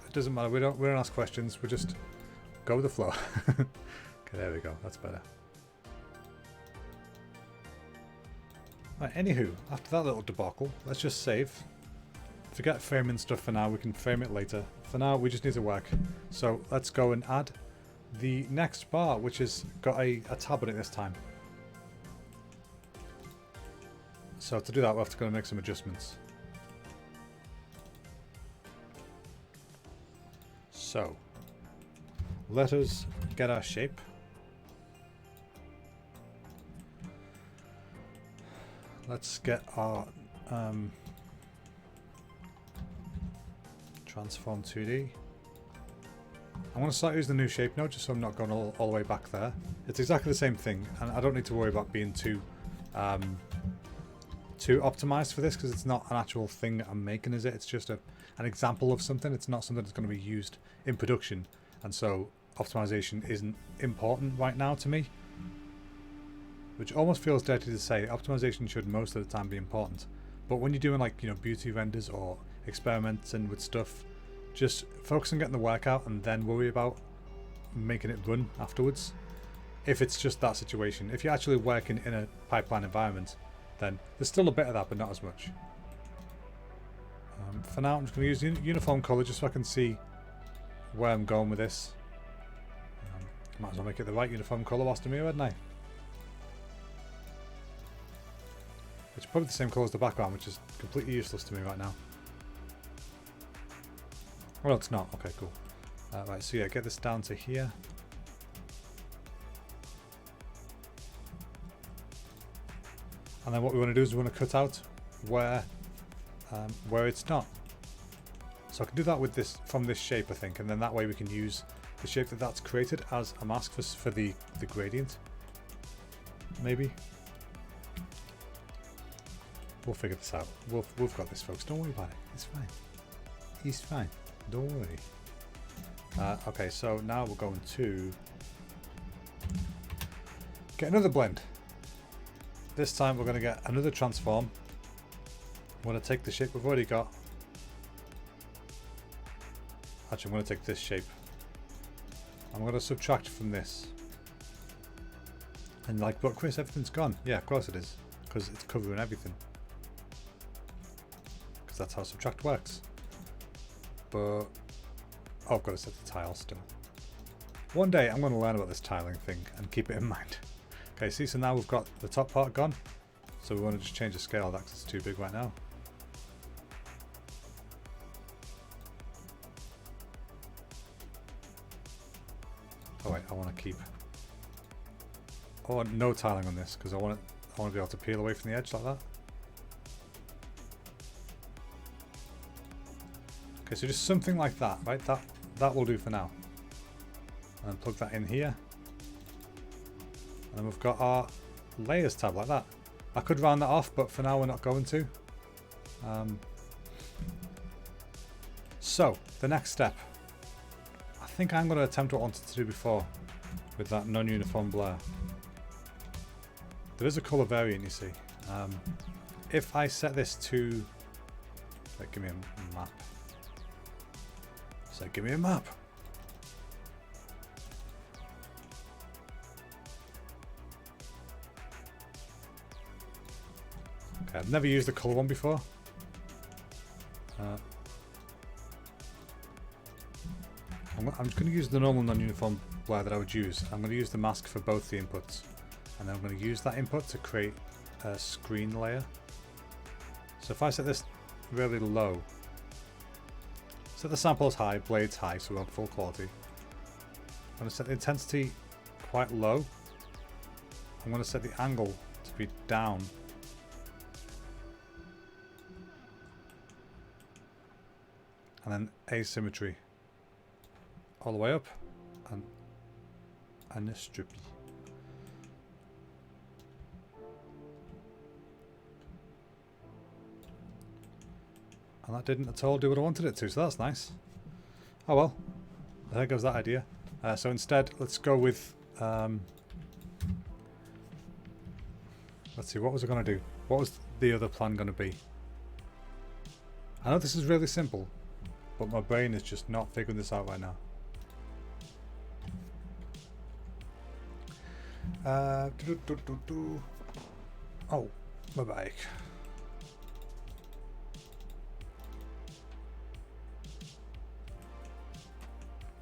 It doesn't matter. We don't ask questions. We just go with the flow. Okay, there we go. That's better. Right, anywho, after that little debacle, let's just save. Forget framing stuff for now. We can frame it later. For now, we just need to work. So let's go and add the next bar, which has got a tab on it this time. So to do that, we'll have to go and make some adjustments. So, let us get our shape. Let's get our transform 2D. I'm going to start using the new shape node just so I'm not going all the way back there. It's exactly the same thing, and I don't need to worry about being too optimized for this because it's not an actual thing I'm making, is it? It's just an example of something. It's not something that's going to be used in production, and so optimization isn't important right now to me, which almost feels dirty to say. Optimization should most of the time be important, but when you're doing like, you know, beauty renders or experimenting with stuff, just focus on getting the work out and then worry about making it run afterwards. If it's just that situation. If you're actually working in a pipeline environment, then there's still a bit of that, but not as much. For now, I'm just going to use uniform color just so I can see where I'm going with this. Might as well make it the right uniform color whilst I'm here, hadn't I? It's probably the same color as the background, which is completely useless to me right now. Well, it's not. Okay, cool. Right, so yeah, get this down to here. And then what we want to do is we want to cut out where it's not. So I can do that with this from this shape, I think, and then that way we can use the shape that's created as a mask for the gradient. Maybe. We'll figure this out. We've got this, folks. Don't worry about it. It's fine. He's fine. Don't worry. Okay, so now we're going to get another blend. This time we're going to get another transform. I'm going to take the shape we've already got. Actually, I'm going to take this shape. I'm going to subtract from this. And like, but Chris, everything's gone. Yeah, of course it is. Because it's covering everything. Because that's how subtract works. But, oh, I've got to set the tile still. One day I'm going to learn about this tiling thing and keep it in mind. Okay, see, so now we've got the top part gone. So we want to just change the scale of that because it's too big right now. Oh wait, I want to keep. I want no tiling on this because I want to be able to peel away from the edge like that. Okay, so just something like that, right? That will do for now. And then plug that in here. And then we've got our layers tab like that. I could round that off, but for now we're not going to. So, the next step. I think I'm going to attempt what I wanted to do before with that non-uniform blur. There is a colour variant, you see. If I set this to... Like, give me a map. So, give me a map. Okay, I've never used the colour one before. I'm just going to use the normal non-uniform blur that I would use. I'm going to use the mask for both the inputs. And then I'm going to use that input to create a screen layer. So if I set this really low, set the samples high, blades high, so we're on full quality. I'm going to set the intensity quite low. I'm going to set the angle to be down. And then asymmetry all the way up, and anistropy. And that didn't at all do what I wanted it to, so that's nice. Oh well, there goes that idea. So instead, let's go with... let's see, what was I going to do? What was the other plan going to be? I know this is really simple, but my brain is just not figuring this out right now. Oh, my bike.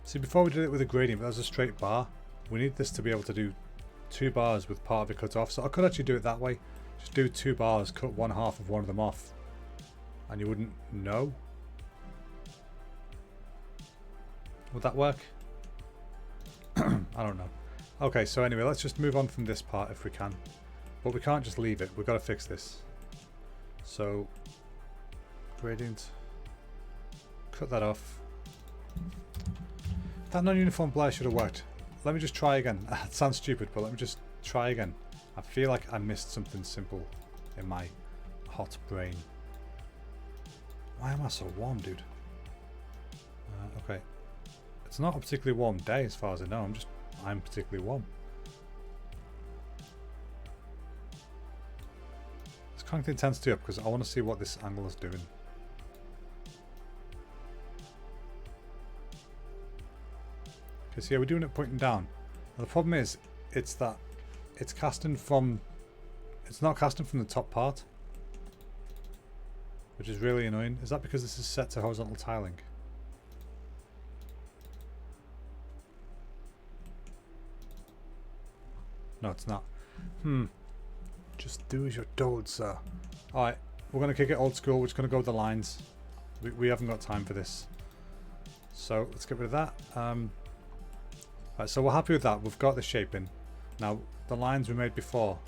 See, before we did it with a gradient, but that was a straight bar. We need this to be able to do 2 bars with part of it cut off. So I could actually do it that way. Just do 2 bars, cut 1/2 of one of them off. And you wouldn't know. Would that work? I don't know. Okay, so anyway, let's just move on from this part if we can. But we can't just leave it. We've got to fix this. So, gradient. Cut that off. That non-uniform blur should have worked. Let me just try again. It sounds stupid, but let me just try again. I feel like I missed something simple in my hot brain. Why am I so warm, dude? Okay. It's not a particularly warm day as far as I know. I'm particularly warm. Let's crank the intensity up because I want to see what this angle is doing. Okay, so yeah, we're doing it pointing down. Now the problem is, it's not casting from the top part, which is really annoying. Is that because this is set to horizontal tiling? No, it's not. Just do as you're told, sir. Alright, we're going to kick it old school. We're just going to go with the lines. We haven't got time for this. So let's get rid of that. Right, so we're happy with that. We've got the shape in. Now, the lines we made before.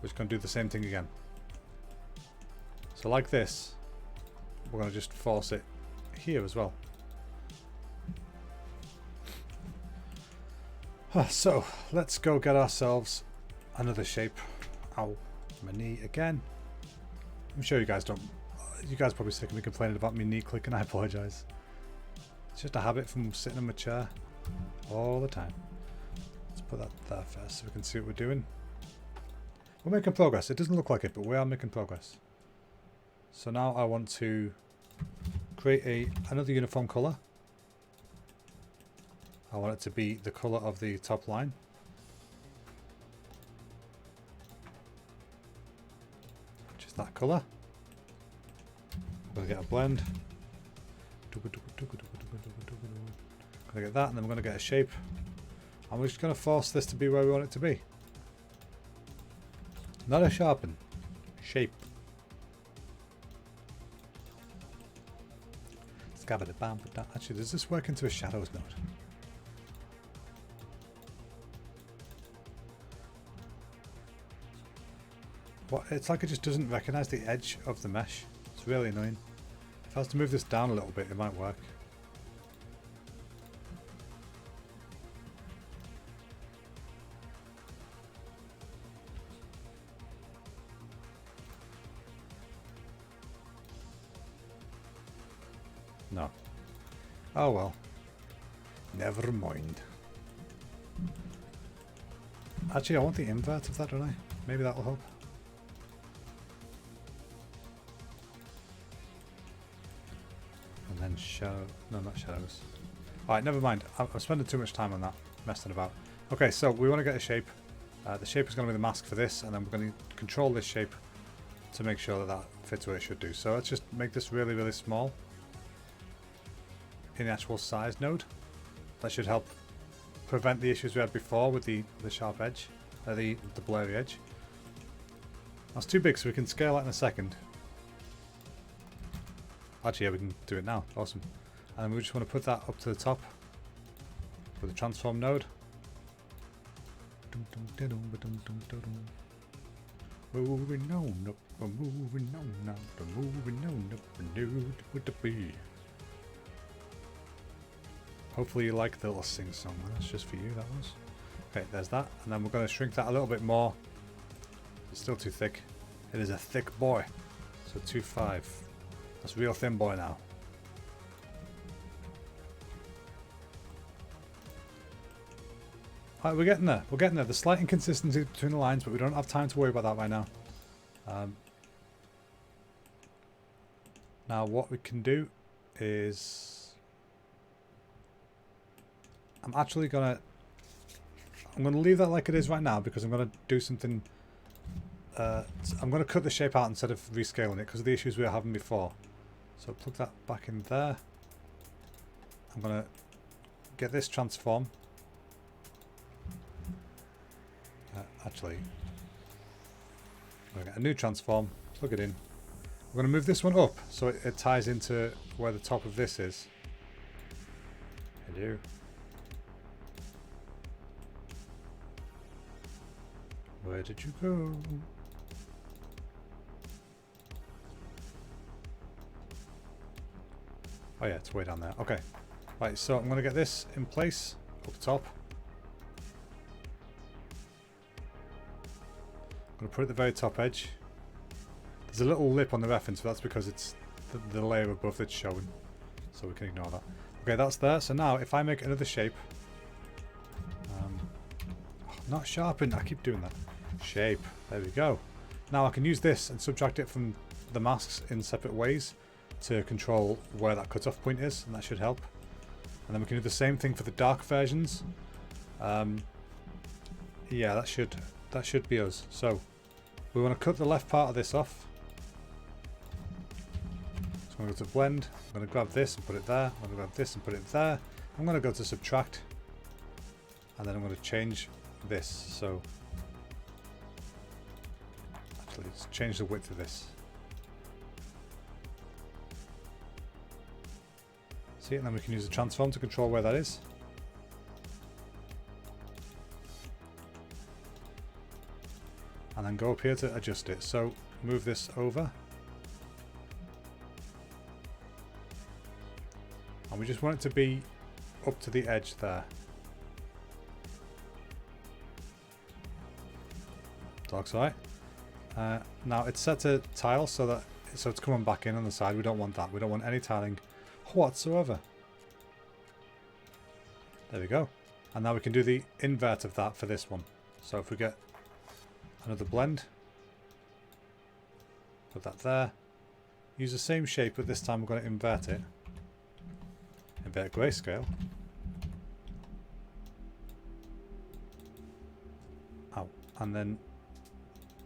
we're just going to do the same thing again. So like this, we're going to just force it here as well. So let's go get ourselves another shape. Ow, my knee again. I'm sure you guys don't. You guys are probably sick of me complaining about my knee clicking. I apologise. It's just a habit from sitting in my chair all the time. Let's put that there first so we can see what we're doing. We're making progress. It doesn't look like it, but we are making progress. So now I want to create another uniform colour. I want it to be the colour of the top line. Which is that colour. I'm going to get a blend. Going to get that, and then we're going to get a shape. And we're just going to force this to be where we want it to be. Not a sharpen. Shape. Actually, does this work into a shadows node? What? It's like it just doesn't recognise the edge of the mesh. It's really annoying. If I was to move this down a little bit, it might work. No. Oh well. Never mind. Actually, I want the invert of that, don't I? Maybe that will help. And then shadow. No, not shadows. Alright, never mind. I'm spending too much time on that. Messing about. Okay, so we want to get a shape. The shape is going to be the mask for this, and then we're going to control this shape to make sure that that fits what it should do. So let's just make this really, really small in the actual size node. That should help prevent the issues we had before with the sharp edge, the blurry edge. That's too big, so we can scale that in a second. Actually, yeah, we can do it now. Awesome. And then we just want to put that up to the top with the transform node. Moving on up, moving on up, moving on up, with the bee. Hopefully you like the little sing-song. That's just for you, that was. Okay, there's that. And then we're going to shrink that a little bit more. It's still too thick. It is a thick boy. So 2.5. That's real thin boy now. Alright, we're getting there. We're getting there. There's slight inconsistency between the lines, but we don't have time to worry about that right now. Now what we can do is... I'm gonna leave that like it is right now because I'm gonna do something. I'm gonna cut the shape out instead of rescaling it because of the issues we were having before. So plug that back in there. I'm gonna get this transform. Actually, I'm gonna get a new transform. Plug it in. We're gonna move this one up so it ties into where the top of this is. Hello. Where did you go? Oh yeah, it's way down there. Okay. Right, so I'm going to get this in place up top. I'm going to put it at the very top edge. There's a little lip on the reference, but that's because it's the layer above that's showing. So we can ignore that. Okay, that's there. So now if I make another shape. Not sharpen, I keep doing that. Shape, there we go. Now I can use this and subtract it from the masks in separate ways to control where that cutoff point is, and that should help. And then we can do the same thing for the dark versions. Yeah, that should be us. So we want to cut the left part of this off. So I'm going to go to blend. I'm going to grab this and put it there. I'm going to grab this and put it there. I'm going to go to subtract, and then I'm going to change this. So actually, let's change the width of this. See, and then we can use the transform to control where that is. And then go up here to adjust it. So move this over. And we just want it to be up to the edge there. Looks alright. Now it's set to tile so it's coming back in on the side. We don't want that. We don't want any tiling whatsoever. There we go. And now we can do the invert of that for this one. So if we get another blend, put that there. Use the same shape, but this time we're going to invert it. Invert grayscale. Oh, and then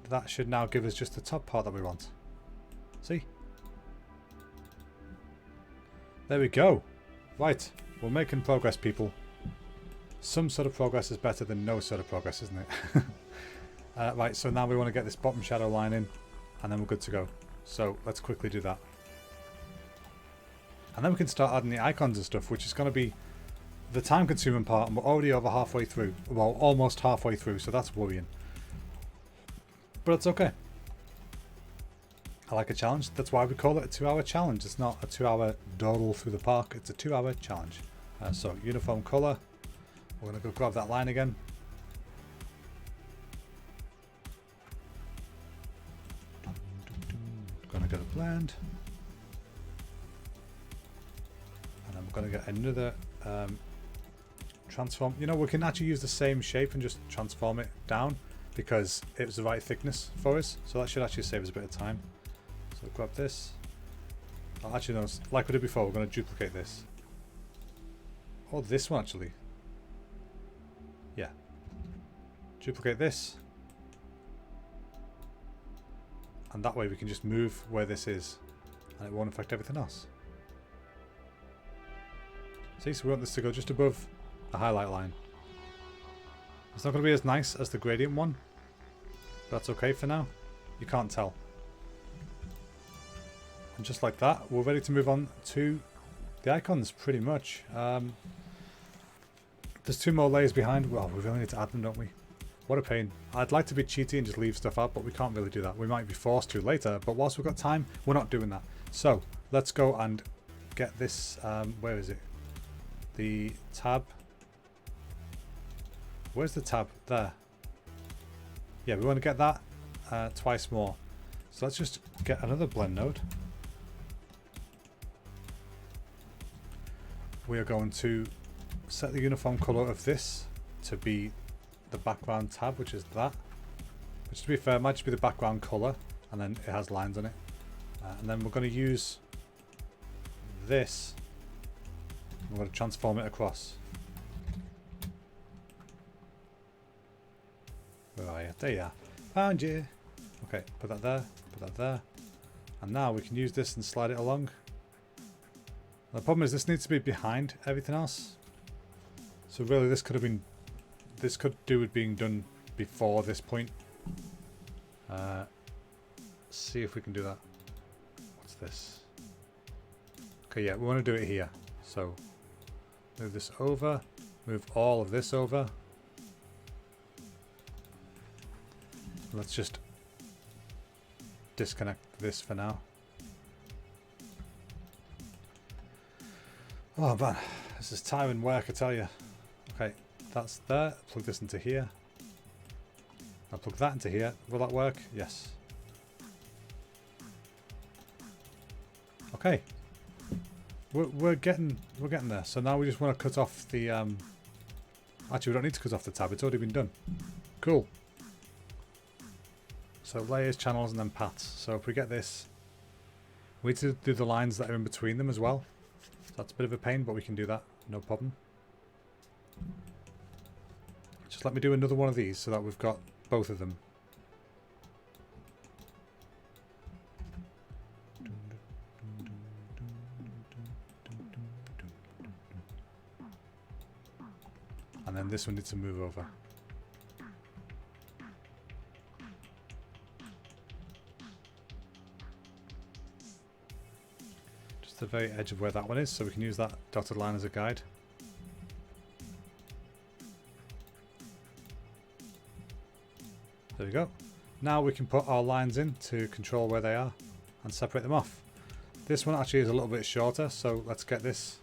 that should now give us just the top part that we want. See? There we go. Right, we're making progress, people. Some sort of progress is better than no sort of progress, isn't it? Right, so now we want to get this bottom shadow line in, and then we're good to go. So let's quickly do that. And then we can start adding the icons and stuff, which is going to be the time-consuming part, and we're already over halfway through. Well, almost halfway through, so that's worrying. But it's okay. I like a challenge. That's why we call it a 2-hour challenge. It's not a 2-hour dawdle through the park. It's a 2-hour challenge. So uniform color. We're going to go grab that line again. Going to get a blend. And then we're going to get another transform. You know, we can actually use the same shape and just transform it down because it was the right thickness for us. So that should actually save us a bit of time. So grab this. Oh, actually, no, like we did before, we're going to duplicate this. Or this one, actually. Yeah. Duplicate this. And that way we can just move where this is. And it won't affect everything else. See, so we want this to go just above the highlight line. It's not going to be as nice as the gradient one. But that's okay for now. You can't tell. And just like that, we're ready to move on to the icons, pretty much. There's 2 more layers behind. Well, we really need to add them, don't we? What a pain. I'd like to be cheaty and just leave stuff out, but we can't really do that. We might be forced to later, but whilst we've got time, we're not doing that. So, let's go and get this, where is it? The tab. Where's the tab? There. Yeah, we want to get that twice more. So let's just get another blend node. We are going to set the uniform color of this to be the background tab, which is that. Which, to be fair, might just be the background color, and then it has lines on it. And then we're going to use this. We're going to transform it across. Where are you? There you are. Found you. Okay, put that there, put that there. And now we can use this and slide it along. The problem is this needs to be behind everything else. So really this could have been, this could do with being done before this point. See if we can do that. What's this? Okay, yeah, we want to do it here. So move this over, move all of this over. Let's just disconnect this for now. Oh man, this is time and work, I tell you. Okay, that's there. Plug this into here. I'll plug that into here. Will that work? Yes. Okay. We're getting there. So now we just want to cut off the actually we don't need to cut off the tab, it's already been done. Cool. So layers, channels, and then paths. So if we get this, we need to do the lines that are in between them as well. So that's a bit of a pain, but we can do that, no problem. Just let me do another one of these so that we've got both of them. And then this one needs to move over. Just the very edge of where that one is, so we can use that dotted line as a guide. There we go. Now we can put our lines in to control where they are and separate them off. This one actually is a little bit shorter, so let's get this,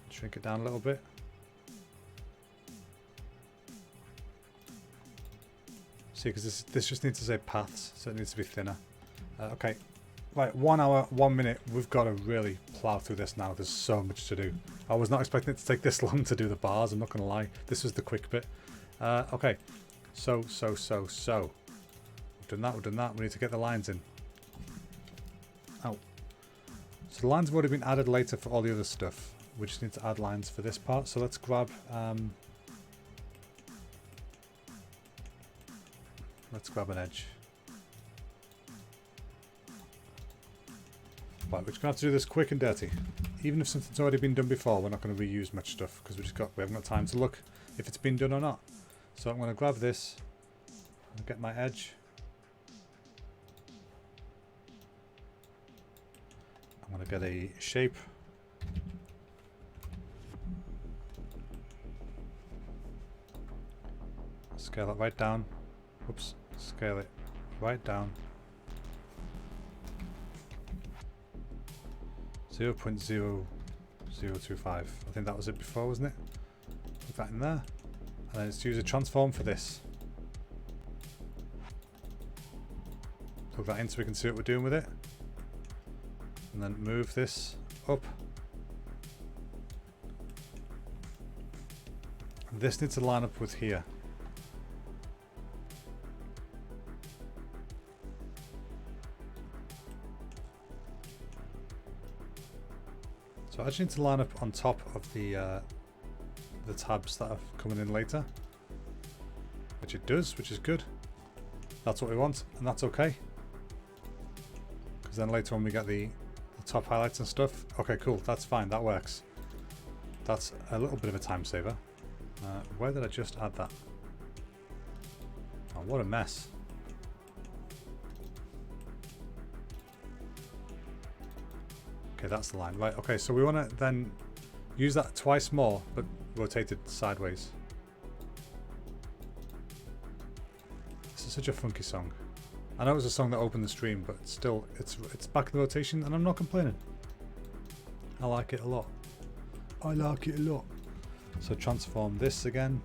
shrink it down a little bit. See, because this just needs to say paths, so it needs to be thinner. Okay, right, 1 hour, 1 minute. We've got to really plow through this now. There's so much to do. I was not expecting it to take this long to do the bars, I'm not going to lie. This was the quick bit. Okay, so. We've done that. We need to get the lines in. Oh. So the lines have already been added later for all the other stuff. We just need to add lines for this part. So let's grab... let's grab an edge. Right, we're just going to have to do this quick and dirty. Even if something's already been done before, we're not going to reuse much stuff because we haven't got time to look if it's been done or not. So I'm going to grab this and get my edge. I'm going to get a shape. Scale it right down. Oops, scale it right down. 0.0025. I think that was it before, wasn't it? Put that in there. And then let's use a transform for this. Plug that in so we can see what we're doing with it. And then move this up. And this needs to line up with here. So I just need to line up on top of the tabs that are coming in later, which it does, which is good. That's what we want, and that's okay. Because then later on we get the top highlights and stuff. Okay, cool. That's fine. That works. That's a little bit of a time saver. Where did I just add that? Oh, what a mess. Okay, that's the line. Right, okay, so we want to then use that twice more, but rotate it sideways. This is such a funky song. I know it was a song that opened the stream, but still, it's back in the rotation, and I'm not complaining. I like it a lot. I like it a lot. So transform this again.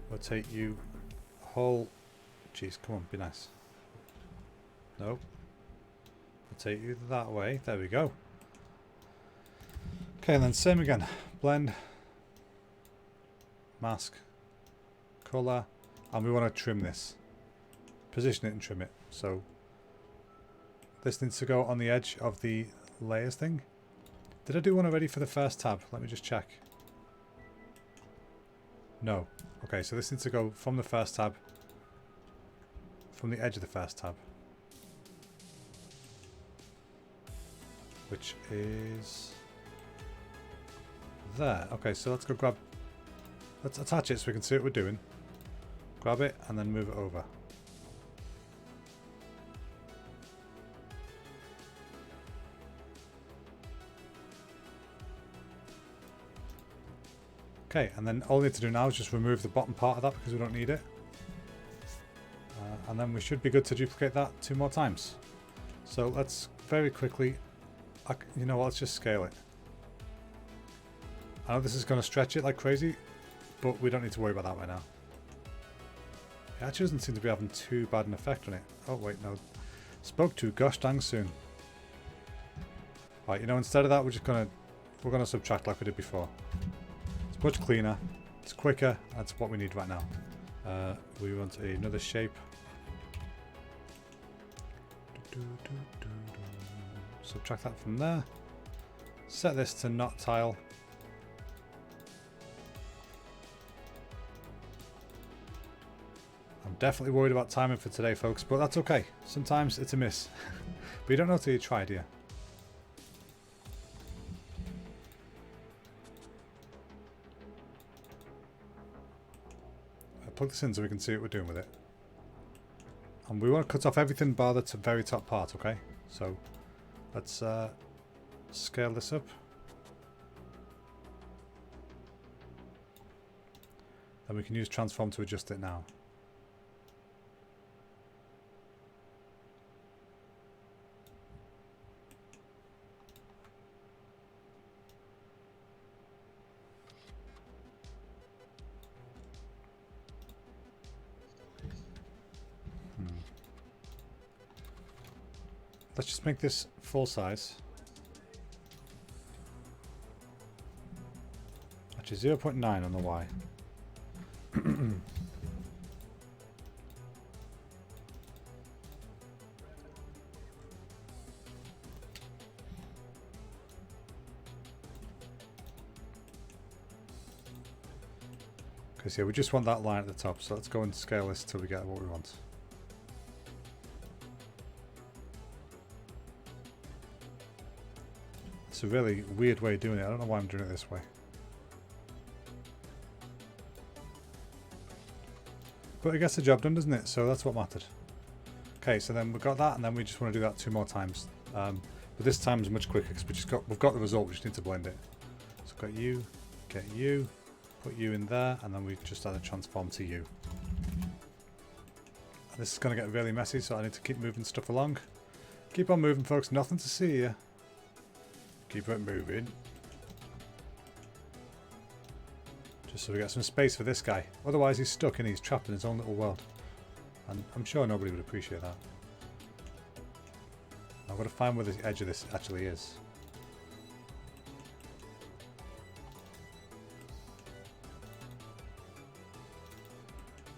Rotate you whole... Jeez, come on, be nice. Nope. Rotate you that way. There we go. Okay, and then same again. Blend. Mask. Color. And we want to trim this. Position it and trim it. So this needs to go on the edge of the layers thing. Did I do one already for the first tab? Let me just check. No. Okay, so this needs to go from the first tab. From the edge of the first tab. Which is there. Okay, so let's go grab... Let's attach it so we can see what we're doing. Grab it and then move it over. Okay, and then all we need to do now is just remove the bottom part of that because we don't need it. And then we should be good to duplicate that 2 more times. So let's very quickly... you know what, let's just scale it. I know this is going to stretch it like crazy, but we don't need to worry about that right now. It actually doesn't seem to be having too bad an effect on it. Oh wait, no. Spoke too gosh dang soon. Right, you know, instead of that we're gonna subtract like we did before. It's much cleaner, it's quicker, that's what we need right now. We want another shape. Subtract that from there. Set this to not tile. I'm definitely worried about timing for today, folks, but that's okay. Sometimes it's a miss. But you don't know till you try, do you? I'll plug this in so we can see what we're doing with it. And we want to cut off everything bar the very top part, okay? So let's scale this up. Then we can use transform to adjust it now. let's just make this full size. Actually 0.9 on the Y. Because yeah, we just want that line at the top, so let's go and scale this till we get what we want. It's a really weird way of doing it. I don't know why I'm doing it this way. But it gets the job done, doesn't it? So that's what mattered. Okay, so then we've got that, and then we just want to do that 2 more times. But this time is much quicker because we've got the result. We just need to blend it. So got you, get you, put you in there, and then we just add a transform to you. And this is going to get really messy, so I need to keep moving stuff along. Keep on moving, folks. Nothing to see here. Keep it moving. Just so we get some space for this guy. Otherwise he's stuck and he's trapped in his own little world. And I'm sure nobody would appreciate that. I've got to find where the edge of this actually is.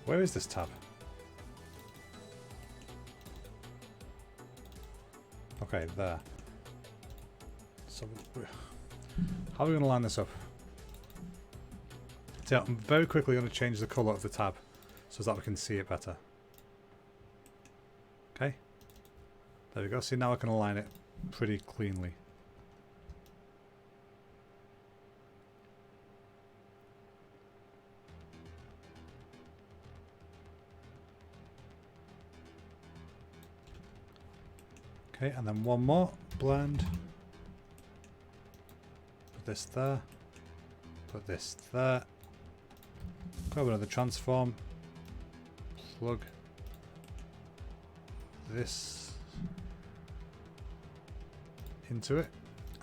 Where is this tab? Okay, there. So, how are we going to line this up? So I'm very quickly going to change the colour of the tab so that we can see it better. Okay. There we go. See, now I can align it pretty cleanly. Okay, and then one more. Blend. Put this there. Put this there. Grab another transform. Plug this into it.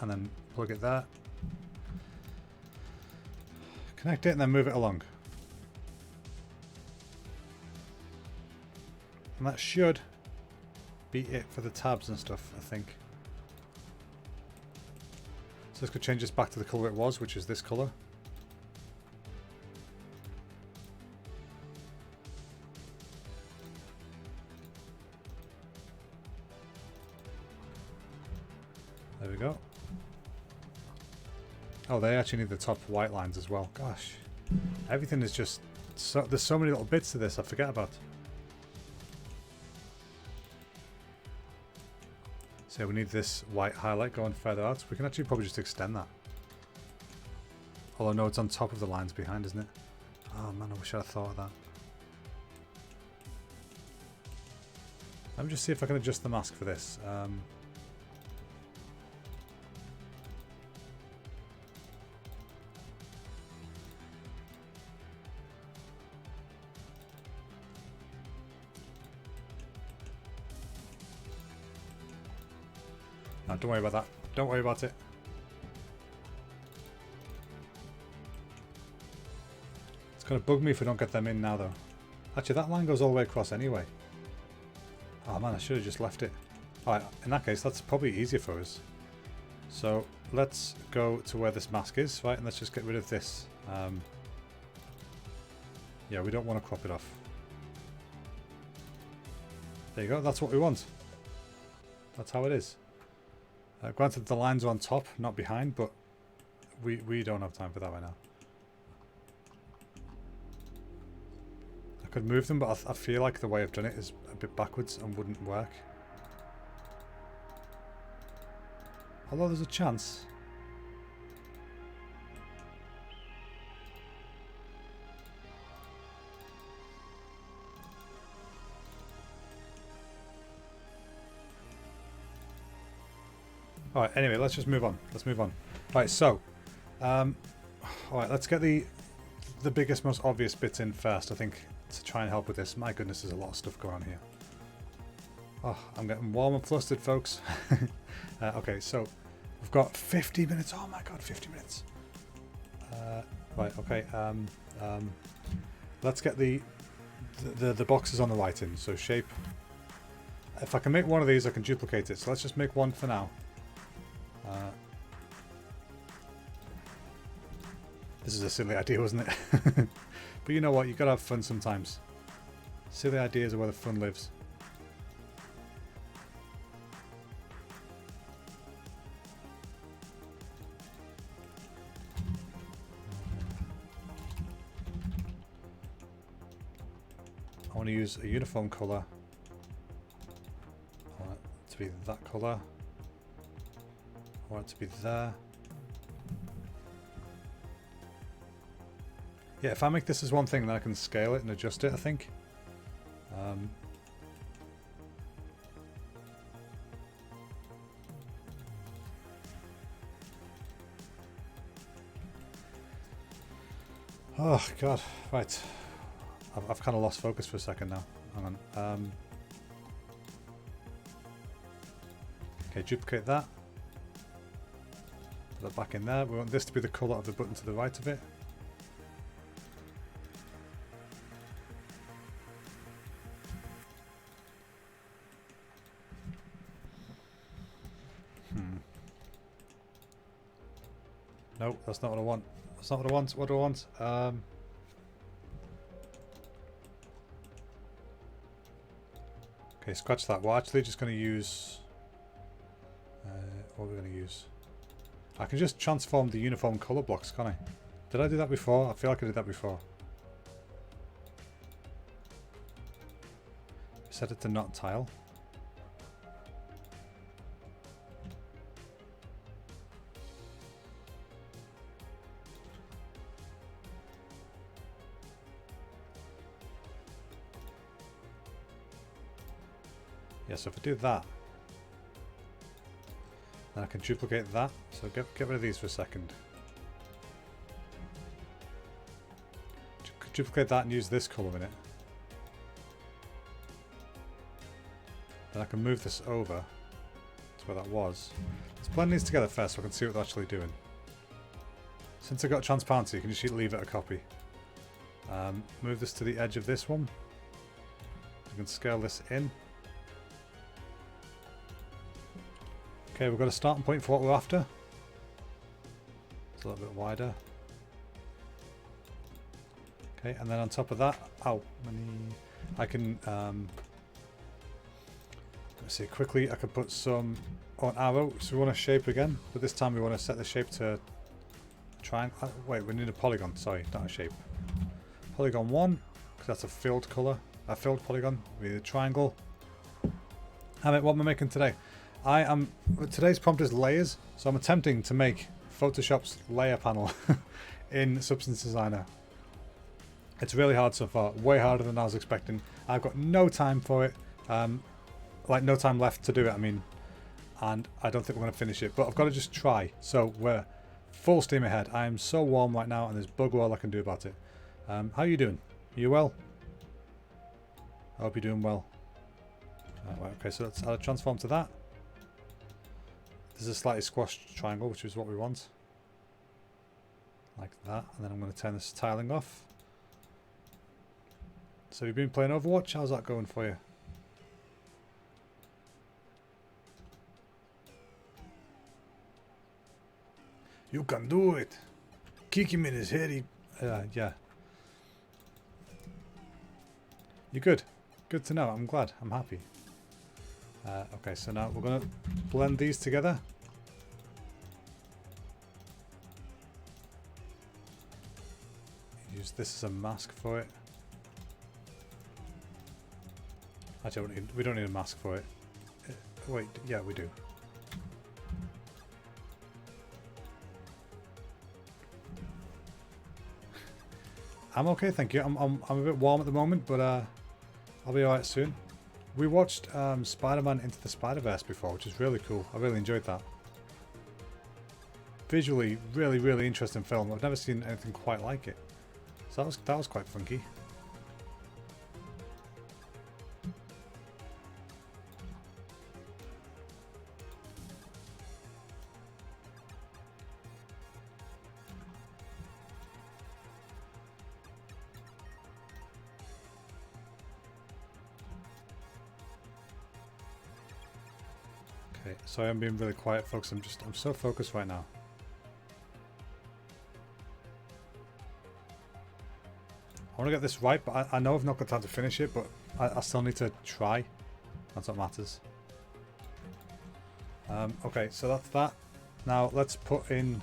And then plug it there. Connect it and then move it along. And that should be it for the tabs and stuff, I think. So let's go change this back to the colour it was, which is this colour. There we go. Oh, they actually need the top white lines as well. Gosh. Everything is just... there's so many little bits to this I forget about. So we need this white highlight going further out. We can actually probably just extend that. Although no, it's on top of the lines behind, isn't it? Oh man, I wish I had thought of that. Let me just see if I can adjust the mask for this. No, don't worry about that. Don't worry about it. It's going to bug me if we don't get them in now, though. Actually, that line goes all the way across anyway. Oh man, I should have just left it. Alright, in that case, that's probably easier for us. So, let's go to where this mask is, right? And let's just get rid of this. Yeah, we don't want to crop it off. There you go, that's what we want. That's how it is. Granted, the lines are on top, not behind, but we don't have time for that right now. I could move them, but I feel like the way I've done it is a bit backwards and wouldn't work. Although there's a chance. Alright, anyway, let's just move on. Let's move on. Alright, so, alright, let's get the biggest, most obvious bits in first, I think, to try and help with this. My goodness, there's a lot of stuff going on here. Oh, I'm getting warm and flustered, folks. Okay, so, we've got 50 minutes. Oh my god, 50 minutes. Right, okay, let's get the boxes on the right in. So, shape, If I can make one of these, I can duplicate it. So let's just make one for now. This is a silly idea, wasn't it? But you know what? You've got to have fun sometimes. Silly ideas are where the fun lives. I want to use a uniform colour. I want it to be that colour. I want it to be there. Yeah, if I make this as one thing, then I can scale it and adjust it, I think. Oh, God. Right. I've kind of lost focus for a second now. Hang on. Okay, duplicate that. Put that back in there. We want this to be the colour of the button to the right of it. No, that's not what I want. That's not what I want. What do I want? Okay, scratch that. We're actually just going to use... what are we going to use? I can just transform the uniform colour blocks, can't I? Did I do that before? I feel like I did that before. Set it to not tile. Yeah, so if I do that, then I can duplicate that. So get rid of these for a second. Duplicate that and use this colour in it. Then I can move this over to where that was. Let's blend these together first so I can see what they're actually doing. Since I got transparency, you can just leave it a copy. Move this to the edge of this one. You can scale this in. Okay, we've got a starting point for what we're after. It's a little bit wider. Okay, and then on top of that, I can, let's see, quickly I can put some, an arrow, so we want a shape again, but this time we want to set the shape to triangle. Wait, we need a polygon, sorry, not a shape. Polygon 1, because that's a filled colour, a filled polygon, we need a triangle. What am I making today? Today's prompt is layers, so I'm attempting to make Photoshop's layer panel in Substance Designer. It's really hard so far, way harder than I was expecting. I've got no time for it, like no time left to do it, I mean, and I don't think we're going to finish it, but I've got to just try. So we're full steam ahead. I am so warm right now and there's bugger all I can do about it. How are you doing? Are you well? I hope you're doing well. Right, okay, so let's add a transform to that. There's a slightly squashed triangle, which is what we want. Like that. And then I'm going to turn this tiling off. So you've been playing Overwatch? How's that going for you? You can do it! Kick him in his head. Yeah. You're good. Good to know. I'm glad. I'm happy. Okay, so now we're going to blend these together. Use this as a mask for it. Actually, we don't need a mask for it. Wait, yeah, we do. I'm okay, thank you. I'm a bit warm at the moment, but I'll be alright soon. We watched Spider-Man Into the Spider-Verse before, which is really cool. I really enjoyed that. Visually, really, really interesting film. I've never seen anything quite like it. So that was quite funky. Okay, sorry I'm being really quiet, folks. I'm so focused right now. I want to get this right, but I know I've not got time to finish it, but I still need to try. That's what matters. Okay, so that's that. Now let's put in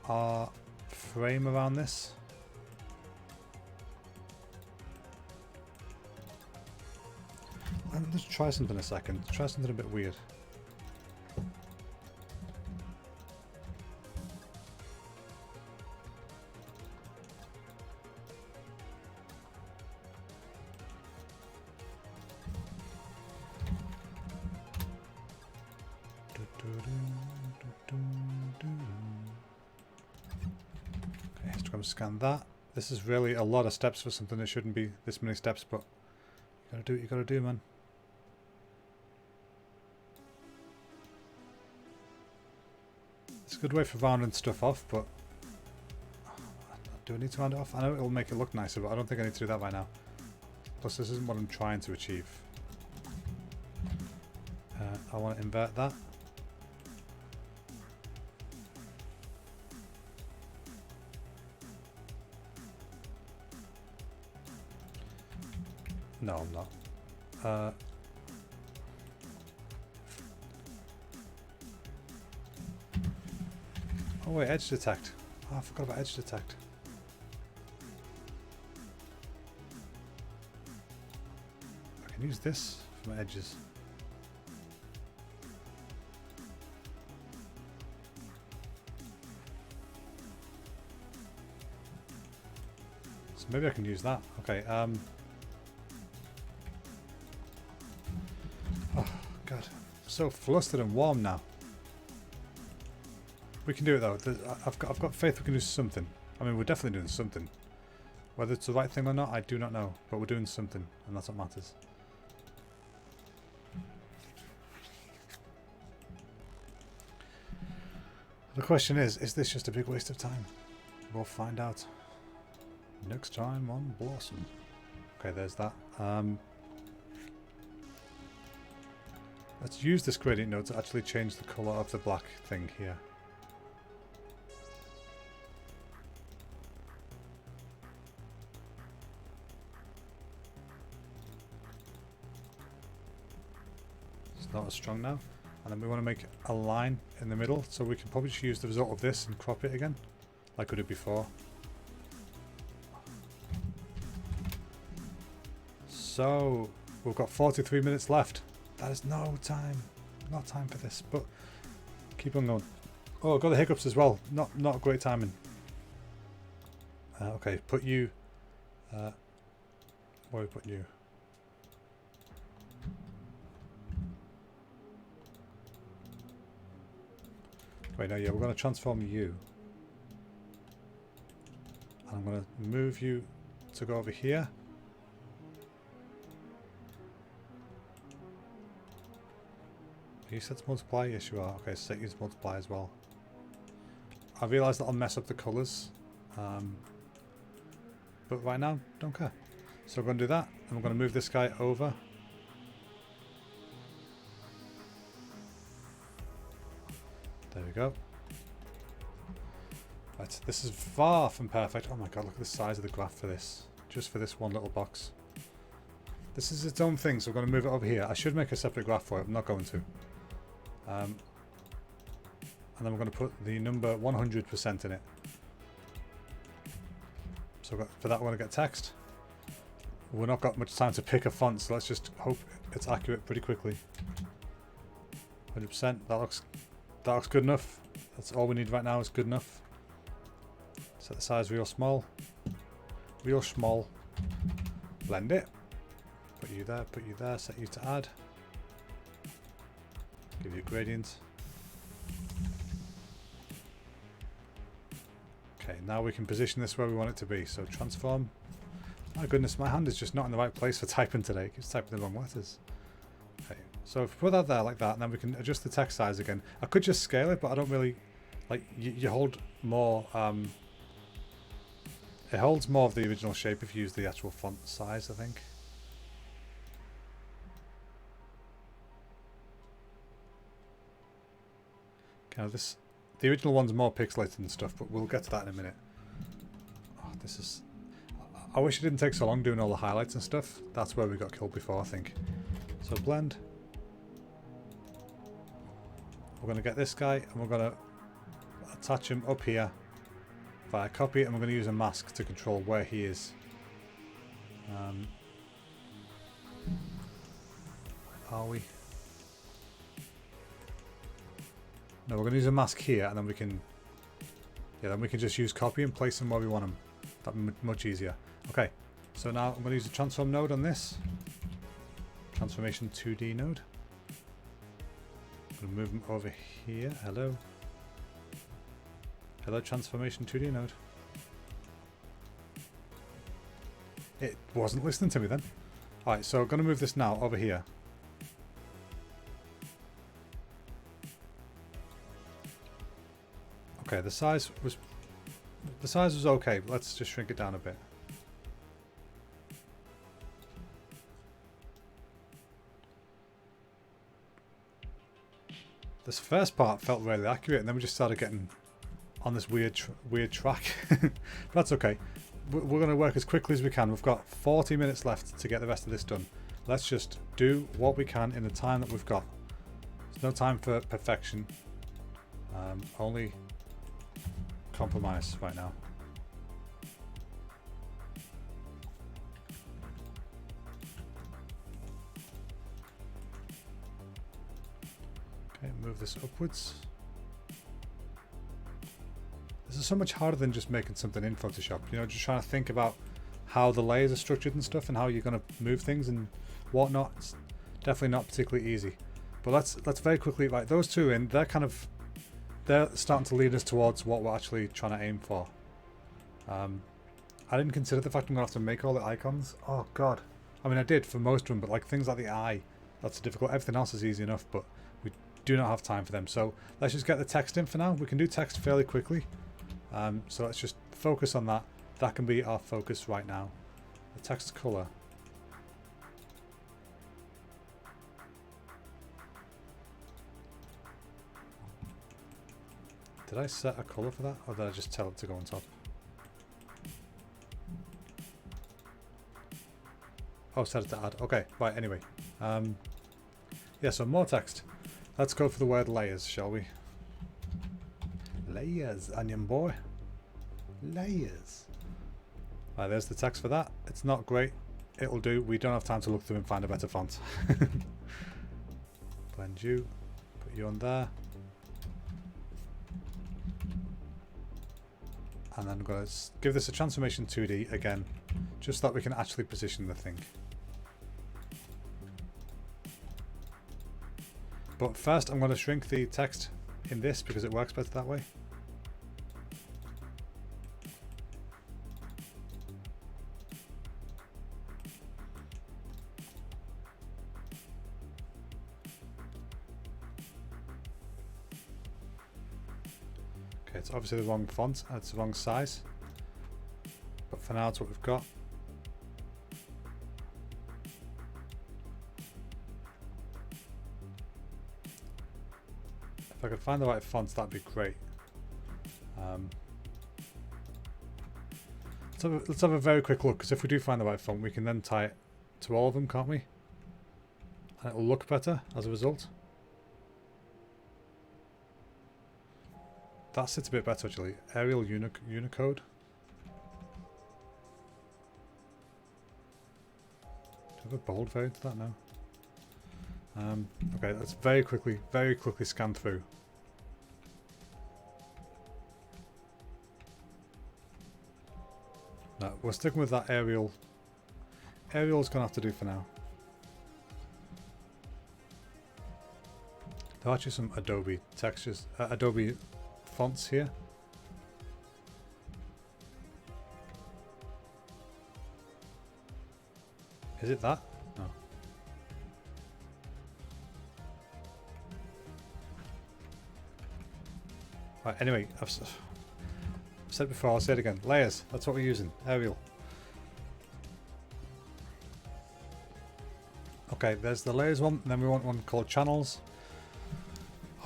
our frame around this. Let's try something a second. Try something a bit weird. Okay, let's try and scan that. This is really a lot of steps for something that shouldn't be this many steps, but you gotta do what you gotta do, man. It's a good way for rounding stuff off, but do I need to round it off? I know it'll make it look nicer, but I don't think I need to do that right now. Plus, this isn't what I'm trying to achieve. I want to invert that. No, I'm not. Oh wait, edge detect. Oh, I forgot about edge detect. I can use this for my edges. So maybe I can use that. Okay, oh god, I'm so flustered and warm now. We can do it though. I've got faith we can do something. I mean, we're definitely doing something. Whether it's the right thing or not, I do not know. But we're doing something, and that's what matters. The question is this just a big waste of time? We'll find out next time on Blossom. Okay, there's that. Let's use this gradient node to actually change the colour of the black thing here. Not as strong now, and then we want to make a line in the middle, so we can probably just use the result of this and crop it again like we did before. So we've got 43 minutes left. That is no time, not time for this, but keep on going. Oh, I've got the hiccups as well. Not great timing. Okay, put you where are we putting you? Wait, no, yeah, we're going to transform you. And I'm going to move you to go over here. Are you set to multiply? Yes, you are. Okay, set you to multiply as well. I realise that I'll mess up the colours. But right now, don't care. So we're going to do that, and we're going to move this guy over. There we go. Right, this is far from perfect. Oh my god, look at the size of the graph for this. Just for this one little box. This is its own thing, so we're going to move it over here. I should make a separate graph for it, I'm not going to. And then we're going to put the number 100% in it. So for that we're going to get text. We've not got much time to pick a font, so let's just hope it's accurate pretty quickly. 100%, that looks good enough. That's all we need right now is good enough. Set the size real small. Real small. Blend it. Put you there, set you to add. Give you a gradient. Okay, now we can position this where we want it to be. So transform. My goodness, my hand is just not in the right place for typing today. It keeps typing the wrong letters. Okay, so if we put that there like that, and then we can adjust the text size again. I could just scale it, but I don't really like. You hold more. It holds more of the original shape if you use the actual font size, I think. Now this, the original one's more pixelated and stuff, but we'll get to that in a minute. Oh, this is... I wish it didn't take so long doing all the highlights and stuff. That's where we got killed before, I think. So blend. We're going to get this guy and we're going to attach him up here via copy, and we're going to use a mask to control where he is. Are we? No, we're going to use a mask here, and then we can... Yeah, then we can just use copy and place him where we want him. That'd be much easier. Okay, so now I'm going to use the transform node on this. Transformation 2D node. I'm going to move him over here. Hello. Hello, transformation 2D node. It wasn't listening to me then. Alright, so I'm going to move this now over here. Okay, the size was okay, but let's just shrink it down a bit. This first part felt really accurate, and then we just started getting on this weird track. But that's okay. We're going to work as quickly as we can. We've got 40 minutes left to get the rest of this done. Let's just do what we can in the time that we've got. There's no time for perfection. Only compromise right now. Okay, move this upwards. This is so much harder than just making something in Photoshop. You know, just trying to think about how the layers are structured and stuff, and how you're going to move things and whatnot. It's definitely not particularly easy. But let's very quickly, like those two in, they're starting to lead us towards what we're actually trying to aim for. I didn't consider the fact I'm going to have to make all the icons. Oh god. I mean, I did for most of them, but like things like the eye, that's difficult. Everything else is easy enough, but we do not have time for them. So let's just get the text in for now. We can do text fairly quickly. So let's just focus on that. That can be our focus right now. The text color. Did I set a color for that, or did I just tell it to go on top? Oh, set it to add. Okay, right, anyway. Yeah, so more text. Let's go for the word layers, shall we? Layers, onion boy. Layers. Right, there's the text for that. It's not great. It'll do. We don't have time to look through and find a better font. Blend you. Put you on there. And then I'm going to give this a transformation 2D again, just so that we can actually position the thing. But first I'm going to shrink the text in this because it works better that way. Okay, it's obviously the wrong font, it's the wrong size, but for now it's what we've got. If I could find the right fonts, that'd be great. Let's have a very quick look, because if we do find the right font, we can then tie it to all of them, can't we? And it'll look better as a result. That sits a bit better actually. Arial Unicode. Do I have a bold variant to that now? Okay, let's very quickly scan through. No, we're sticking with that Arial. Arial's gonna have to do for now. There are actually some Adobe textures, Adobe fonts here. Is it that? No. Right, anyway, I've said before, I'll say it again. Layers, that's what we're using. Arial. Okay, there's the layers one, and then we want one called channels.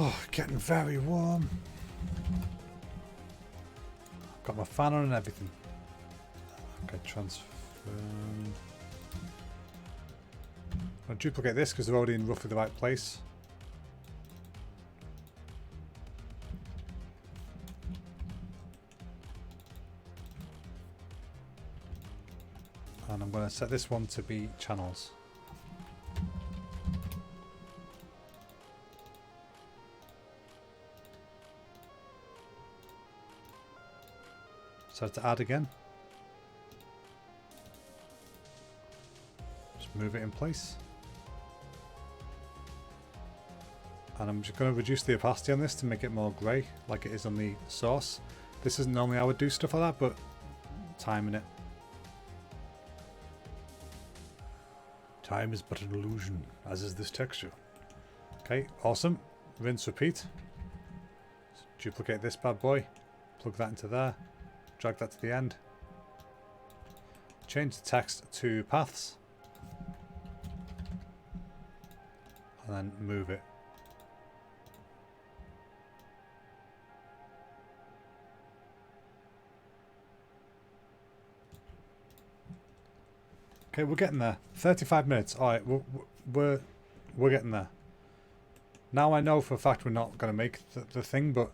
Oh, getting very warm. Got my fan on and everything. Okay, transfer. I'll duplicate this because they're already in roughly the right place. And I'm going to set this one to be channels. So to add again. Just move it in place. And I'm just going to reduce the opacity on this to make it more grey, like it is on the source. This isn't normally how I would do stuff like that, but timing it. Time is but an illusion, as is this texture. Okay, awesome. Rinse, repeat. Duplicate this bad boy. Plug that into there. Drag that to the end. Change the text to paths. And then move it. Okay, we're getting there. 35 minutes. All right, we're getting there. Now I know for a fact we're not going to make the thing, but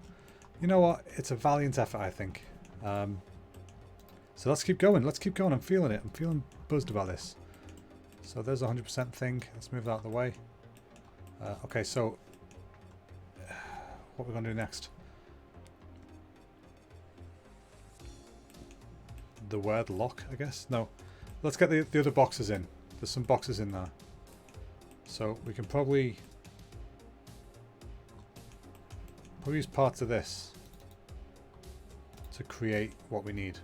you know what? It's a valiant effort, I think. So let's keep going. Let's keep going. I'm feeling it. I'm feeling buzzed about this. So there's a 100% thing. Let's move that out of the way. Okay, so what we're going to do next? The word lock, I guess? No. Let's get the other boxes in. There's some boxes in there. So we can probably use parts of this to create what we need.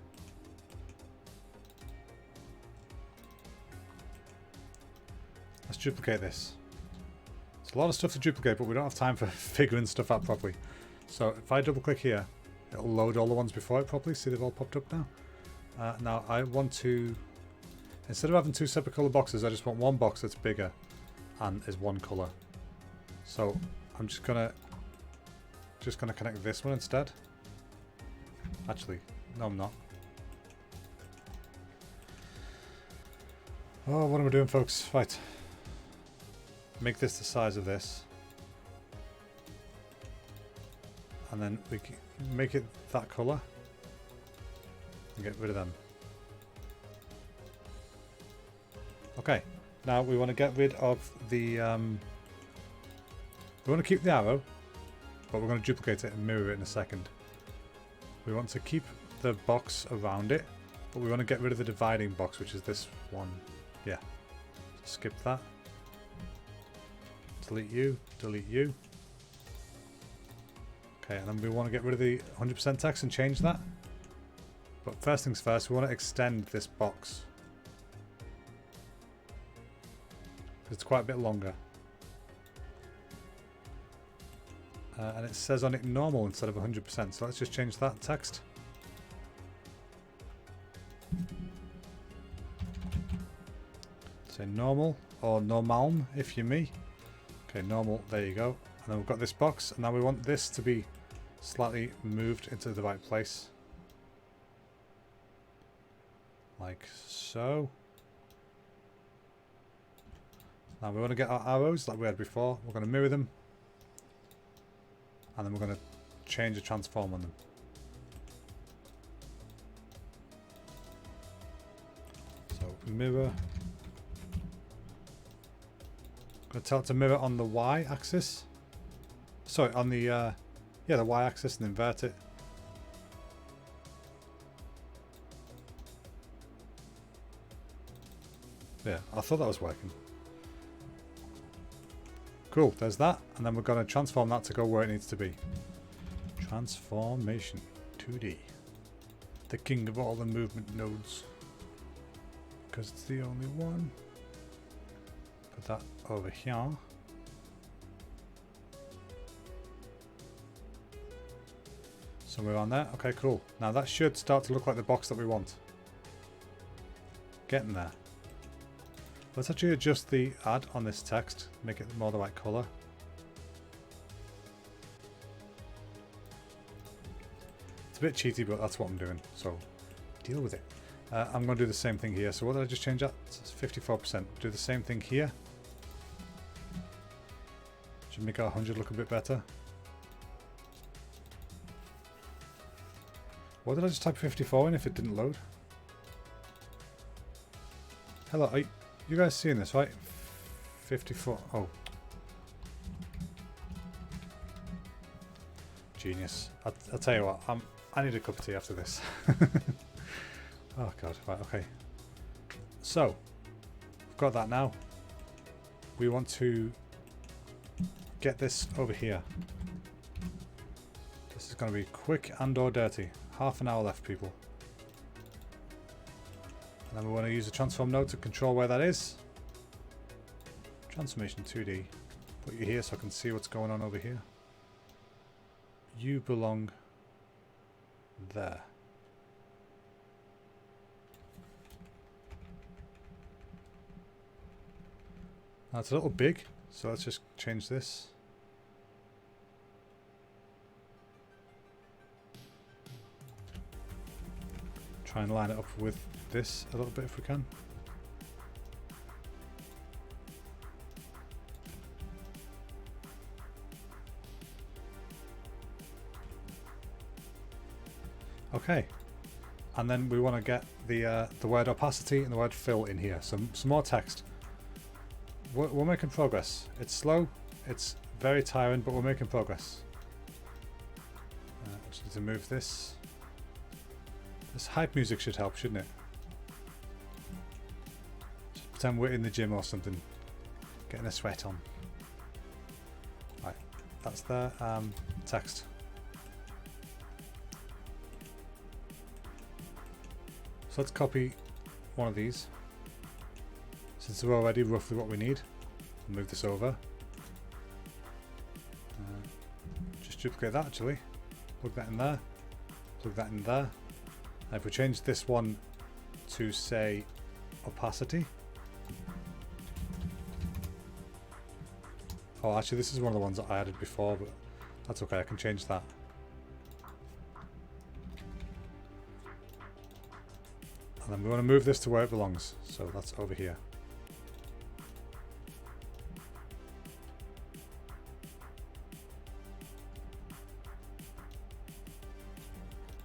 Let's duplicate this. It's a lot of stuff to duplicate, but we don't have time for figuring stuff out properly. So if I double click here, it'll load all the ones before it properly. See, they've all popped up now. Now I want to, instead of having two separate color boxes, I just want one box that's bigger and is one color. So I'm just gonna connect this one instead. Actually, no, I'm not. Oh, what am I doing, folks? Right. Make this the size of this. And then we can make it that color. And get rid of them. Okay. Now we want to get rid of the... we want to keep the arrow, but we're going to duplicate it and mirror it in a second. We want to keep the box around it, but we want to get rid of the dividing box, which is this one. Yeah. Skip that. Delete you. Delete you. Okay, and then we want to get rid of the 100% text and change that. But first things first, we want to extend this box. It's quite a bit longer. And it says on it normal instead of 100%, so let's just change that text. Say normal, or normalm if you're me. Okay, normal, there you go. And then we've got this box, and now we want this to be slightly moved into the right place. Like so. Now we want to get our arrows like we had before. We're going to mirror them. And then we're going to change the transform on them. So mirror. I'm going to tell it to mirror on the Y axis. Sorry, on the yeah, the Y axis, and invert it. Yeah, I thought that was working. Cool, there's that, and then we're going to transform that to go where it needs to be. Transformation 2D. The king of all the movement nodes. Because it's the only one. Put that over here. Somewhere on there. Okay, cool. Now that should start to look like the box that we want. Getting there. Let's actually adjust the add on this text, make it more the right color. a bit cheaty, but that's what I'm doing, so deal with it. I'm going to do the same thing here. So what did I just change that? It's 54%. Do the same thing here. Should make our 100 look a bit better. What did I just type 54 in if it didn't load? Hello, are you guys seeing this, right? 54. Oh. Genius. I'll tell you what, I need a cup of tea after this. Oh god, right, okay. So, we've got that now. We want to get this over here. This is going to be quick and or dirty. Half an hour left, people. And then we want to use the transform node to control where that is. Transformation 2D. Put you here so I can see what's going on over here. You belong there. Now it's a little big, so let's just change this. Try and line it up with this a little bit if we can. Okay, and then we want to get the word opacity and the word fill in here. Some more text. We're making progress. It's slow, it's very tiring, but we're making progress. Just need to move this. This hype music should help, shouldn't it? Just pretend we're in the gym or something, getting a sweat on. Right, that's there. Text. So let's copy one of these. Since we're already roughly what we need, we'll move this over. Just duplicate that actually. Plug that in there. Plug that in there. And if we change this one to say opacity. Oh, actually this is one of the ones that I added before, but that's okay, I can change that. And then we want to move this to where it belongs, so that's over here.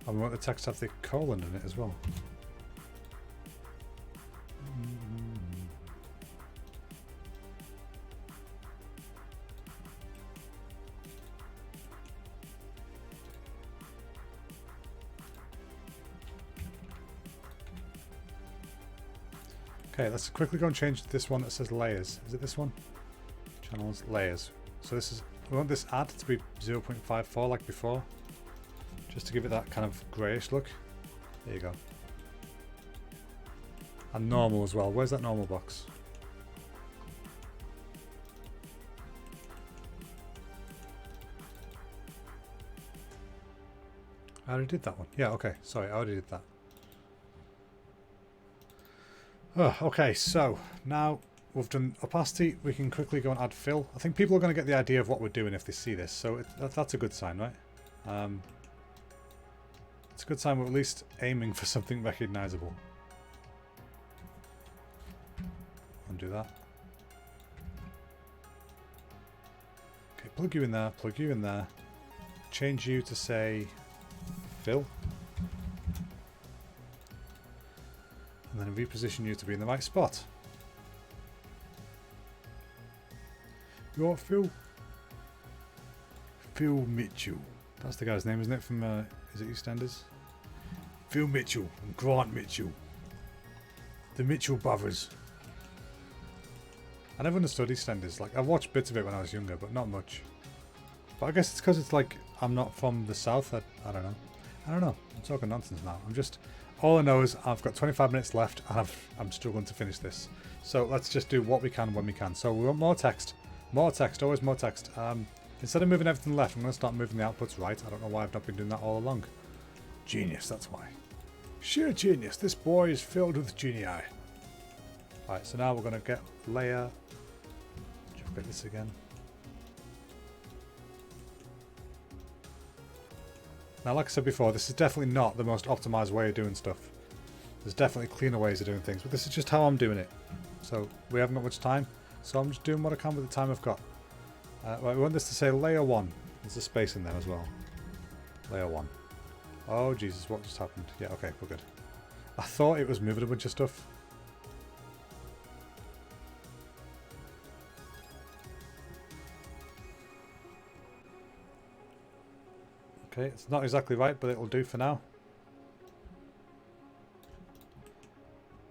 And we want the text to have the colon in it as well. Okay, let's quickly go and change this one that says layers. Is it this one? Channels, layers. So this is, we want this add to be 0.54 like before. Just to give it that kind of greyish look. There you go. And normal as well. Where's that normal box? I already did that one. Yeah, okay. Sorry, I already did that. Oh, okay, so now we've done opacity. We can quickly go and add fill. I think people are going to get the idea of what we're doing if they see this. So that's a good sign, right? It's a good sign we're at least aiming for something recognizable. Undo that. Okay, plug you in there, plug you in there. Change you to say fill. And then reposition you to be in the right spot. You are Phil? Phil Mitchell. That's the guy's name, isn't it? From, is it EastEnders? Phil Mitchell and Grant Mitchell. The Mitchell brothers. I never understood EastEnders. Like, I've watched bits of it when I was younger, but not much. But I guess it's because it's like, I'm not from the south. I don't know. I don't know. I'm talking nonsense now. I'm just... All I know is I've got 25 minutes left and I'm struggling to finish this. So let's just do what we can when we can. So we want more text. More text. Always more text. Instead of moving everything left, I'm going to start moving the outputs right. I don't know why I've not been doing that all along. Genius, that's why. Sheer genius. This boy is filled with genii. Alright, so now we're going to get layer. Duplicate this again. Now, like I said before, this is definitely not the most optimized way of doing stuff. There's definitely cleaner ways of doing things, but this is just how I'm doing it. So we haven't got much time, so I'm just doing what I can with the time I've got. Right, we want this to say layer 1. There's a space in there as well. Layer 1. Oh Jesus, what just happened? Yeah, okay, we're good. I thought it was moving a bunch of stuff. Okay, it's not exactly right, but it'll do for now.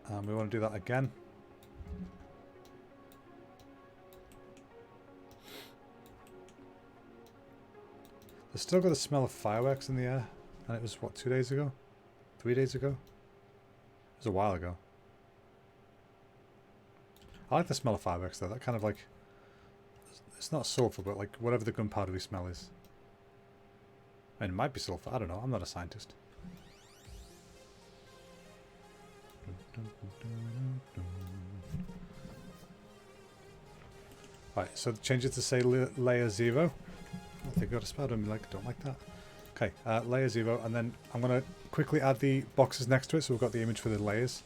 And we want to do that again. There's still got the smell of fireworks in the air. And it was, what, 2 days ago? 3 days ago? It was a while ago. I like the smell of fireworks though. That kind of like... It's not sulfur, but like whatever the gunpowdery smell is. I mean, it might be sulfur. I don't know. I'm not a scientist. Right, so change it to say layer 0. I think I got a spider on me, like, don't like that. Okay, layer 0, and then I'm going to quickly add the boxes next to it, so we've got the image for the layers.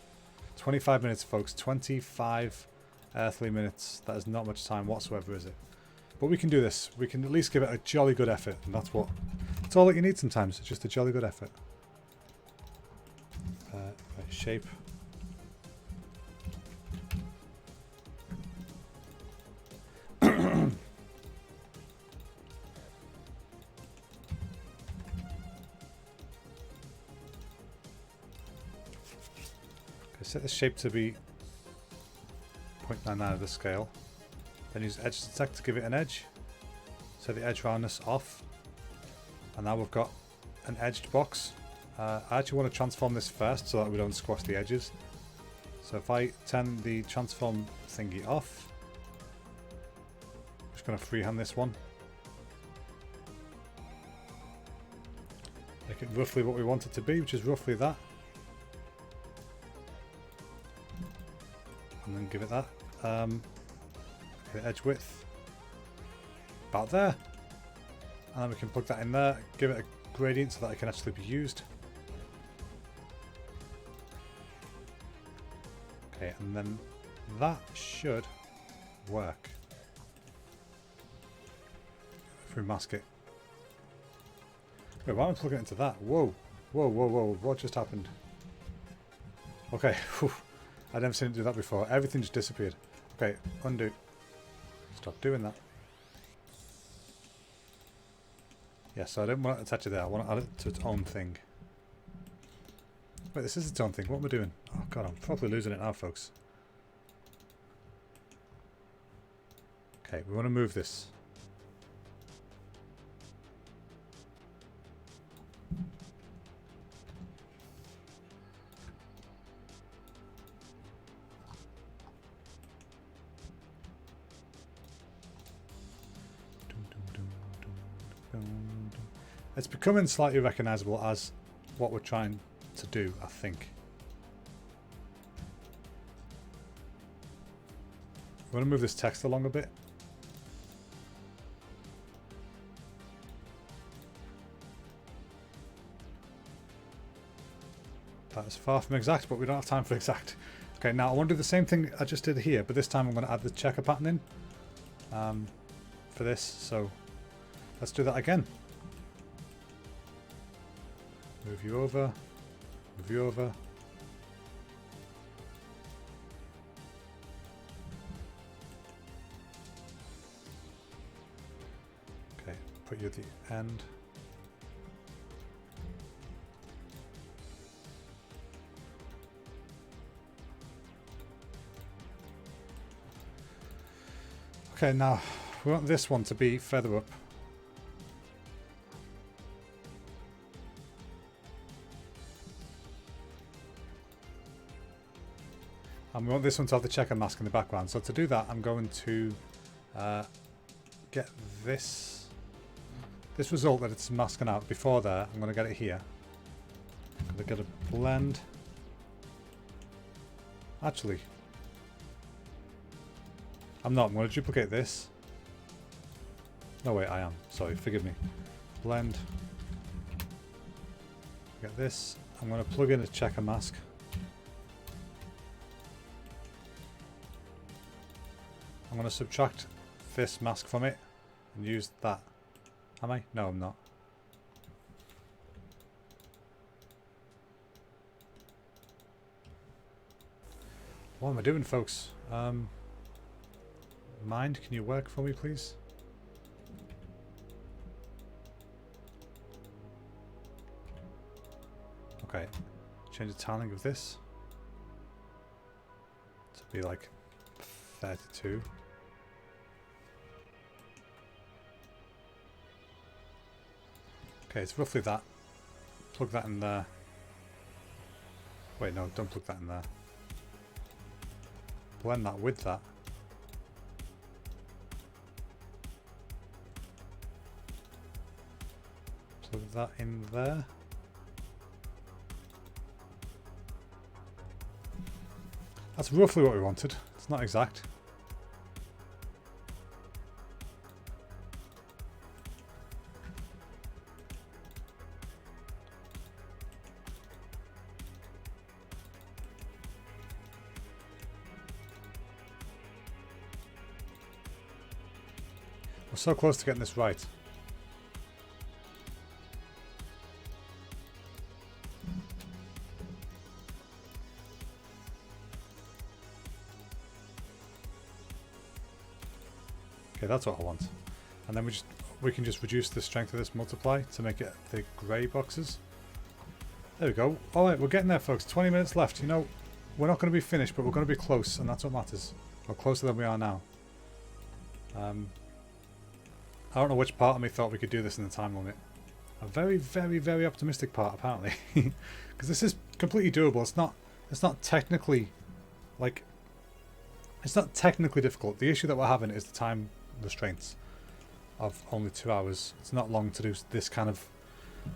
25 minutes, folks. 25 earthly minutes. That is not much time whatsoever, is it? But we can do this. We can at least give it a jolly good effort, and that's all that you need sometimes. It's just a jolly good effort. Right, shape. Set the shape to be 0.99 of the scale. Then use edge detect to give it an edge. Set the edge roundness off. And now we've got an edged box. I actually want to transform this first so that we don't squash the edges. So if I turn the transform thingy off, I'm just going to freehand this one. Make it roughly what we want it to be, which is roughly that. And then give it that. Okay, edge width. About there. And then we can plug that in there. Give it a gradient so that it can actually be used. Okay, and then that should work. If we mask it. Wait, why am I plugging it into that? Whoa. Whoa, whoa, whoa. What just happened? Okay. I'd never seen it do that before. Everything just disappeared. Okay, undo. Stop doing that. Yeah, so I don't want to attach it there. I want to add it to its own thing. Wait, this is its own thing. What am I doing? Oh god, I'm probably losing it now, folks. Okay, we want to move this. It's becoming slightly recognizable as what we're trying to do, I think. We want to move this text along a bit. That is far from exact, but we don't have time for exact. Okay, now I want to do the same thing I just did here, but this time I'm going to add the checker pattern in for this. So let's do that again. Move you over, move you over. Okay, put you at the end. Okay, now we want this one to be further up. And we want this one to have the checker mask in the background. So to do that, I'm going to get this result that it's masking out before there. I'm going to get it here. I'm going to get a blend. Actually, I'm not. I'm going to duplicate this. No, wait, I am. Sorry, forgive me. Blend. Get this. I'm going to plug in a checker mask. I'm going to subtract this mask from it and use that. Am I? No, I'm not. What am I doing, folks? Mind, can you work for me, please? Okay, change the tiling of this to be like 32. Okay, it's roughly that. Plug that in there. Wait, no, don't plug that in there. Blend that with that. Plug that in there. That's roughly what we wanted. It's not exact. We're so close to getting this right. Okay, that's what I want. And then we can just reduce the strength of this multiply to make it the grey boxes. There we go. Alright, we're getting there, folks. 20 minutes left. You know, we're not going to be finished, but we're going to be close, and that's what matters. We're closer than we are now. I don't know which part of me thought we could do this in the time limit. A very, very, very optimistic part, apparently. Because this is completely doable. It's not technically, like, it's not technically difficult. The issue that we're having is the time restraints of only 2 hours. It's not long to do this kind of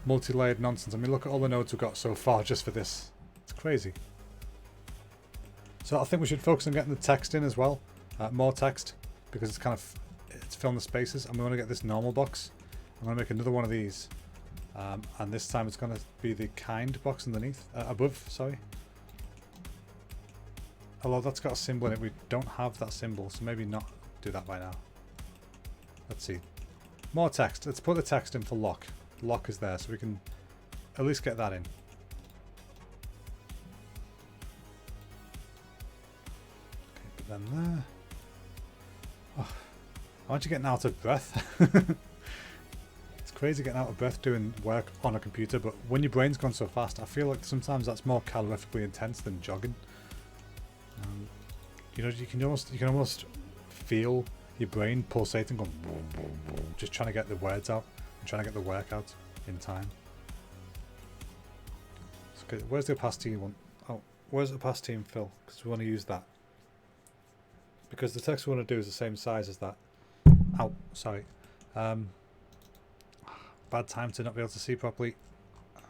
multi-layered nonsense. I mean, look at all the nodes we've got so far just for this. It's crazy. So I think we should focus on getting the text in as well. More text, because it's filling the spaces. And we want to get this normal box. I'm going to make another one of these. And this time it's going to be the kind box underneath. Above, sorry. Although that's got a symbol in it. We don't have that symbol, so maybe not do that by now. Let's see. More text. Let's put the text in for lock. Lock is there, so we can at least get that in. Okay, put them there. Oh, I want you getting out of breath. It's crazy getting out of breath doing work on a computer, but when your brain's gone so fast, I feel like sometimes that's more calorifically intense than jogging. You know, you can almost feel your brain pulsating, going boom, boom, boom, just trying to get the words out and trying to get the work out in time. Okay, where's the opacity one? Oh, where's the opacity and fill? Because we want to use that. Because the text we want to do is the same size as that. Ow, sorry. Bad time to not be able to see properly.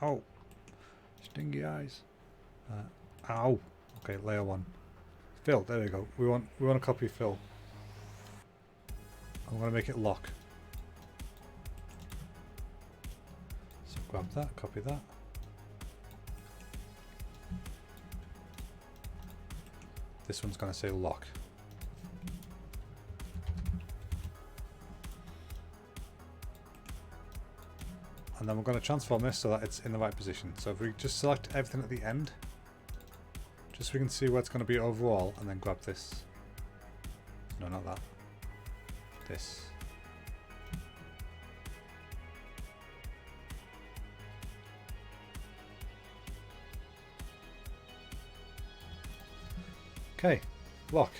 Oh, stingy eyes. Ow. Okay, layer 1. Fill, there we go. We want to copy fill. I'm going to make it lock. So grab that, copy that. This one's going to say lock. And then we're going to transform this so that it's in the right position. So if we just select everything at the end, just so we can see where it's going to be overall, and then grab this. No, not that. This. Okay, lock.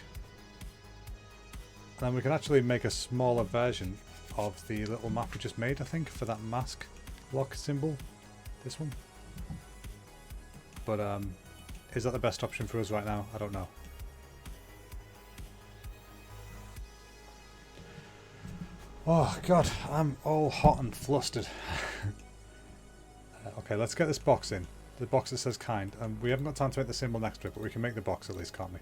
And then we can actually make a smaller version of the little map we just made, I think, for that mask lock symbol. This one. But is that the best option for us right now? I don't know. Oh god, I'm all hot and flustered. Okay, let's get this box in. The box that says kind. We haven't got time to make the symbol next to it, but we can make the box at least, can't we?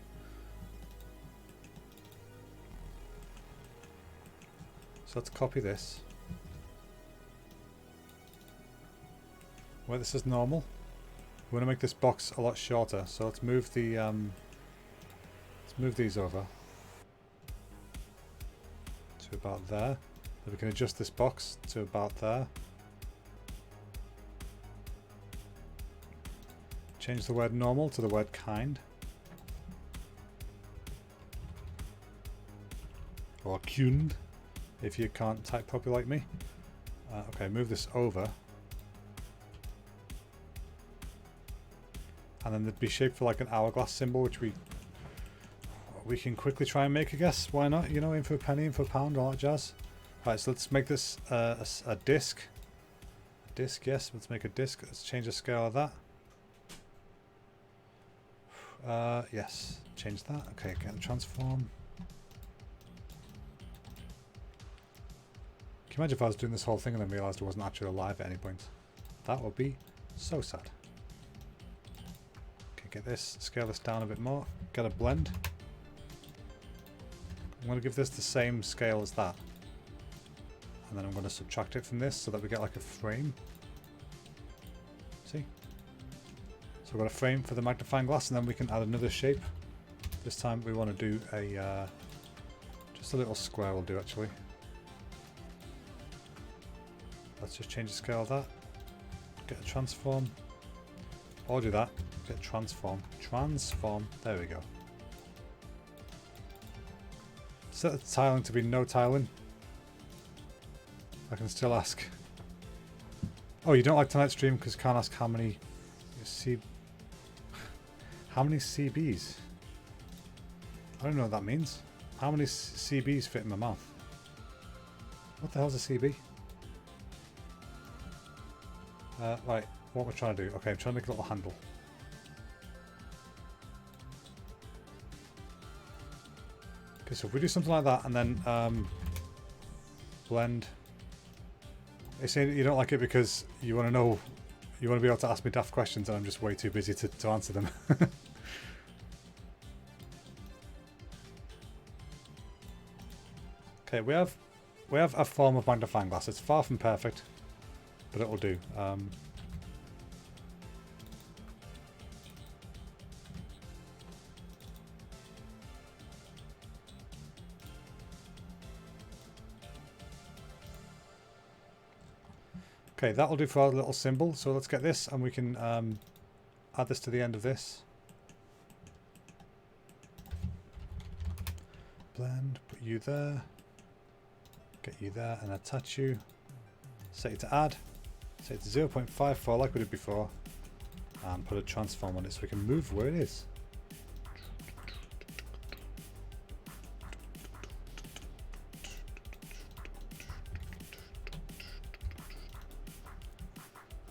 So let's copy this. where this is normal. We want to make this box a lot shorter, so let's move the let's move these over to about there. Then we can adjust this box to about there. Change the word normal to the word kind. Or kund, if you can't type properly like me. Okay, move this over. And then there'd be shaped for like an hourglass symbol, which we can quickly try and make, I guess. Why not? You know, in for a penny, in for a pound, all that jazz. Right, so let's make this a disc. A disc, yes, let's make a disc. Let's change the scale of that. Yes, change that. Okay, get the transform. Can you imagine if I was doing this whole thing and then realised it wasn't actually alive at any point? That would be so sad. Okay, get this, scale this down a bit more, get a blend. I'm going to give this the same scale as that. And then I'm going to subtract it from this so that we get like a frame. See? So we've got a frame for the magnifying glass, and then we can add another shape. This time we want to do a, just a little square will do actually. Let's just change the scale of that. Get a transform. Or do that. Get transform. Transform. There we go. Set the tiling to be no tiling. I can still ask. Oh, you don't like tonight's stream because can't ask how many how many CBs? I don't know what that means. How many CBs fit in my mouth? What the hell's a CB? Right, what we're trying to do. Okay, I'm trying to make a little handle. Okay, so if we do something like that and then blend. You're saying you don't like it because you want to know, you want to be able to ask me daft questions and I'm just way too busy to answer them. Okay, we have a form of magnifying glass. It's far from perfect, but it will do. Okay, that'll do for our little symbol. So let's get this and we can add this to the end of this. Blend, put you there. Get you there and attach you. Set it to add. Set it to 0.54 like we did before. And put a transform on it so we can move where it is.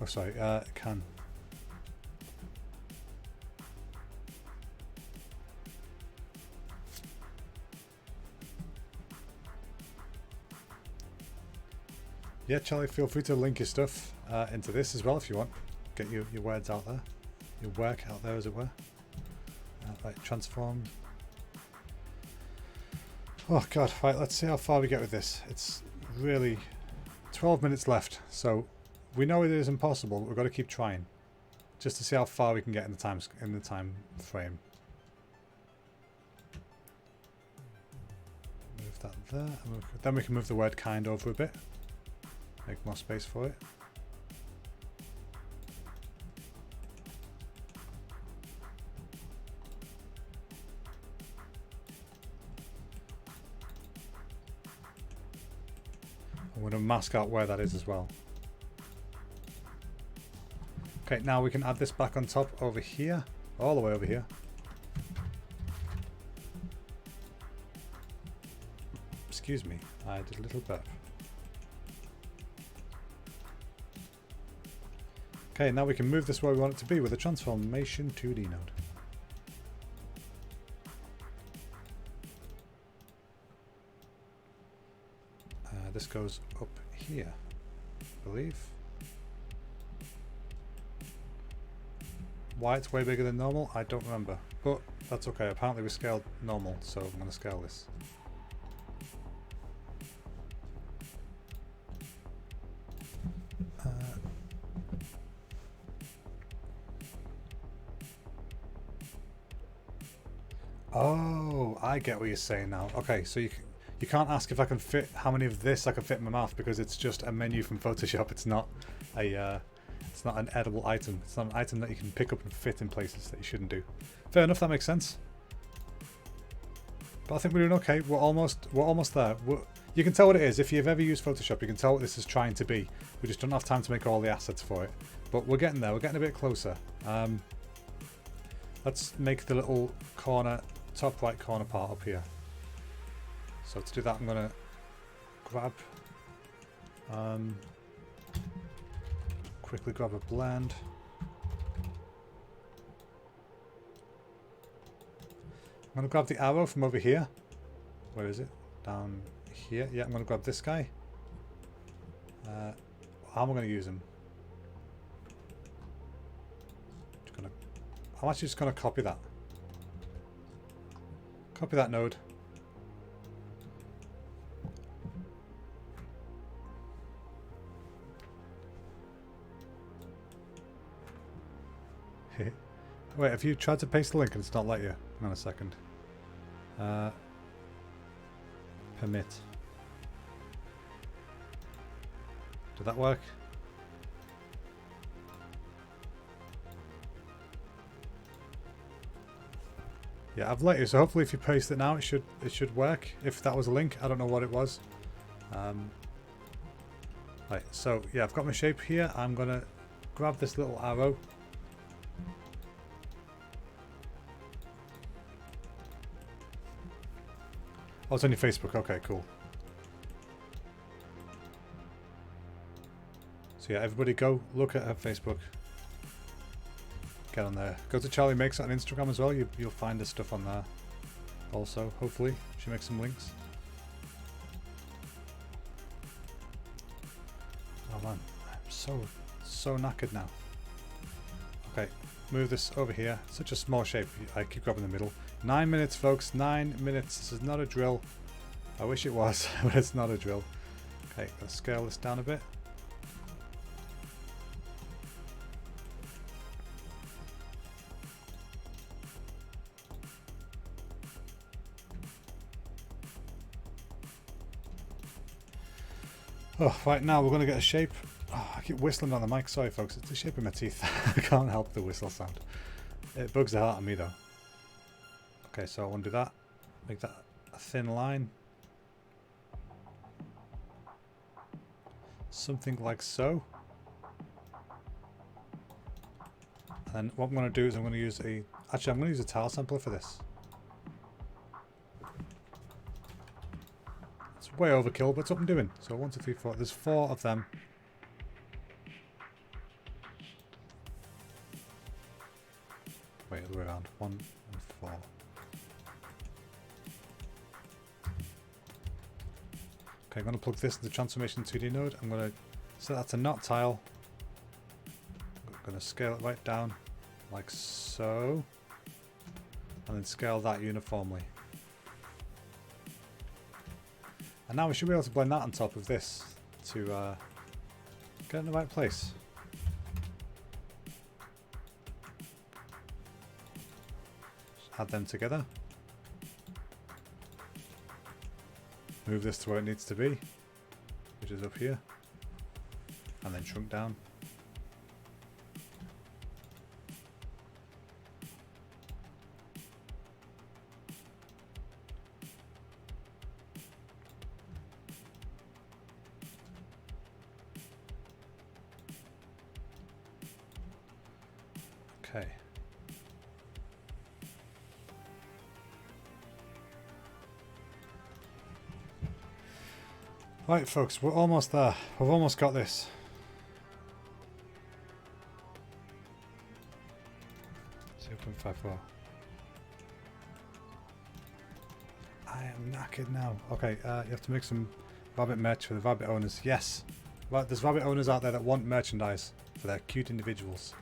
Oh, sorry, can. Yeah, Charlie, feel free to link your stuff into this as well if you want. Get your words out there. Your work out there, as it were. Right, transform. Oh, God. Right, let's see how far we get with this. It's really 12 minutes left, so we know it is impossible, but we've got to keep trying, just to see how far we can get in the time frame. Move that there. And then we can move the word kind over a bit. Make more space for it. I'm going to mask out where that is as well. Okay, now we can add this back on top over here, all the way over here. Excuse me, I did a little burp. Okay, now we can move this where we want it to be with a transformation 2D node. This goes up here, I believe. Why it's way bigger than normal, I don't remember. But that's okay, apparently we scaled normal, so I'm going to scale this. Oh, I get what you're saying now. Okay, so you can't ask if I can fit how many of this I can fit in my mouth because it's just a menu from Photoshop. It's not it's not an edible item. It's not an item that you can pick up and fit in places that you shouldn't do. Fair enough, that makes sense. But I think we're doing okay. We're almost there. You can tell what it is. If you've ever used Photoshop, you can tell what this is trying to be. We just don't have time to make all the assets for it. But we're getting there. We're getting a bit closer. Let's make the little corner, top right corner part up here. So to do that, I'm going to grab, quickly grab a blend. I'm going to grab the arrow from over here. Where is it? Down here. Yeah, I'm going to grab this guy. How am I going to use him? I'm actually just going to copy that. Copy that node. Wait, have you tried to paste the link and it's not let you? Hang on a second. Permit. Did that work? Yeah, I've let you, so hopefully if you paste it now it should work. If that was a link, I don't know what it was. Right, so yeah, I've got my shape here. I'm gonna grab this little arrow. Oh, it's on your Facebook. Okay, cool. So yeah, everybody go look at her Facebook. Get on there. Go to Charlie Makes It on Instagram as well. You'll find her stuff on there. Also, hopefully, she makes some links. Oh man, I'm so knackered now. Okay, move this over here. Such a small shape. I keep grabbing the middle. 9 minutes, folks. 9 minutes. This is not a drill. I wish it was, but it's not a drill. Okay, let's scale this down a bit. Oh, right now we're going to get a shape. Oh, I keep whistling on the mic. Sorry, folks. It's the shape of my teeth. I can't help the whistle sound. It bugs the heart of me, though. Okay, so I want to do that. Make that a thin line. Something like so. And what I'm going to do is I'm going to use a... Actually, I'm going to use a tile sampler for this. It's way overkill, but it's what I'm doing. So 1, 2, 3, 4. There's 4 of them. Wait, other way around. 1 and 4. Okay, I'm going to plug this into the transformation 2D node. I'm going to set that to not tile. I'm going to scale it right down like so. And then scale that uniformly. And now we should be able to blend that on top of this to get in the right place. Just add them together. Move this to where it needs to be, which is up here, and then shrunk down. Okay. Right, folks, we're almost there. We've almost got this. .54. I am knackered now. Okay, you have to make some rabbit merch for the rabbit owners. Yes, there's rabbit owners out there that want merchandise for their cute individuals.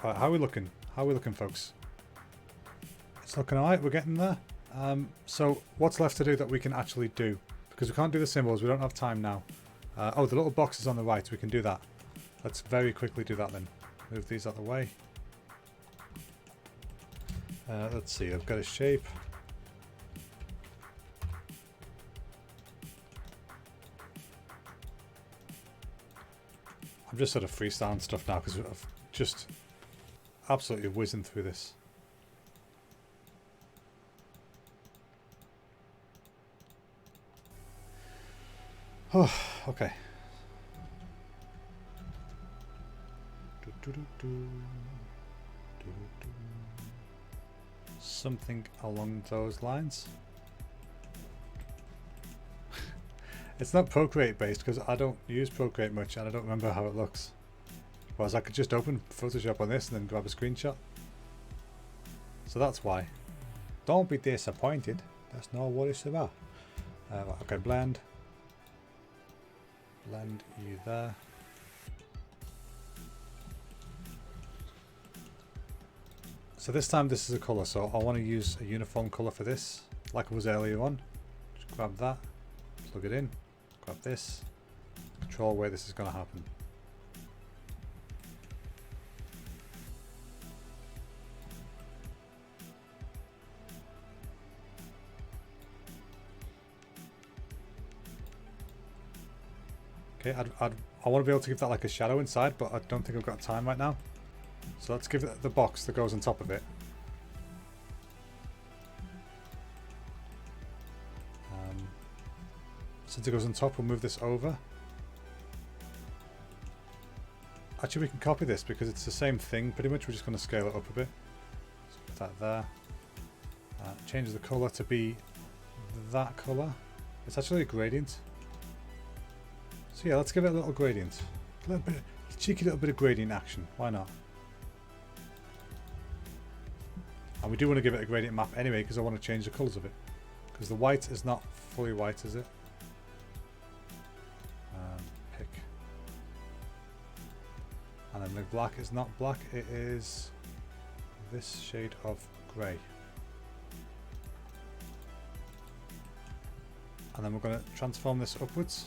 Right, how are we looking? How are we looking, folks? It's looking alright, we're getting there. So what's left to do that we can actually do? Because we can't do the symbols, we don't have time now. Oh, the little boxes on the right, we can do that. Let's very quickly do that then. Move these out of the way. Let's see, I've got a shape. I'm just sort of freestyling stuff now because I've just absolutely whizzing through this. Oh, okay. Something along those lines. It's not Procreate based because I don't use Procreate much and I don't remember how it looks. Whereas I could just open Photoshop on this and then grab a screenshot. So that's why. Don't be disappointed. That's not what it's about. Okay, blend. Blend you there. So this time this is a colour, so I want to use a uniform colour for this, like it was earlier on. Just grab that, plug it in, grab this, control where this is going to happen. Okay, I want to be able to give that like a shadow inside, but I don't think I've got time right now. So let's give it the box that goes on top of it. Since it goes on top, we'll move this over. Actually, we can copy this because it's the same thing pretty much. We're just going to scale it up a bit. Let's put that there. Change the colour to be that colour. It's actually a gradient. So yeah, let's give it a little gradient. A little bit, a cheeky little bit of gradient action. Why not? And we do want to give it a gradient map anyway because I want to change the colours of it. Because the white is not fully white, is it? Pick. And then the black is not black, it is this shade of grey. And then we're going to transform this upwards.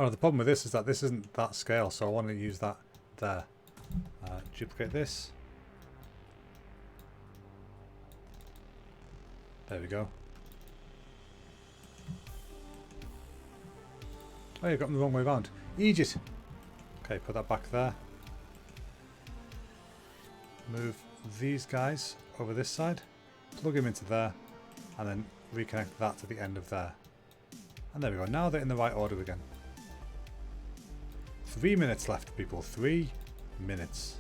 Oh no, the problem with this is that this isn't that scale, so I want to use that there. Duplicate this. There we go. Oh, you got them the wrong way around. Aegis! Okay, put that back there. Move these guys over this side. Plug them into there. And then reconnect that to the end of there. And there we go. Now they're in the right order again. 3 minutes left, people. 3 minutes.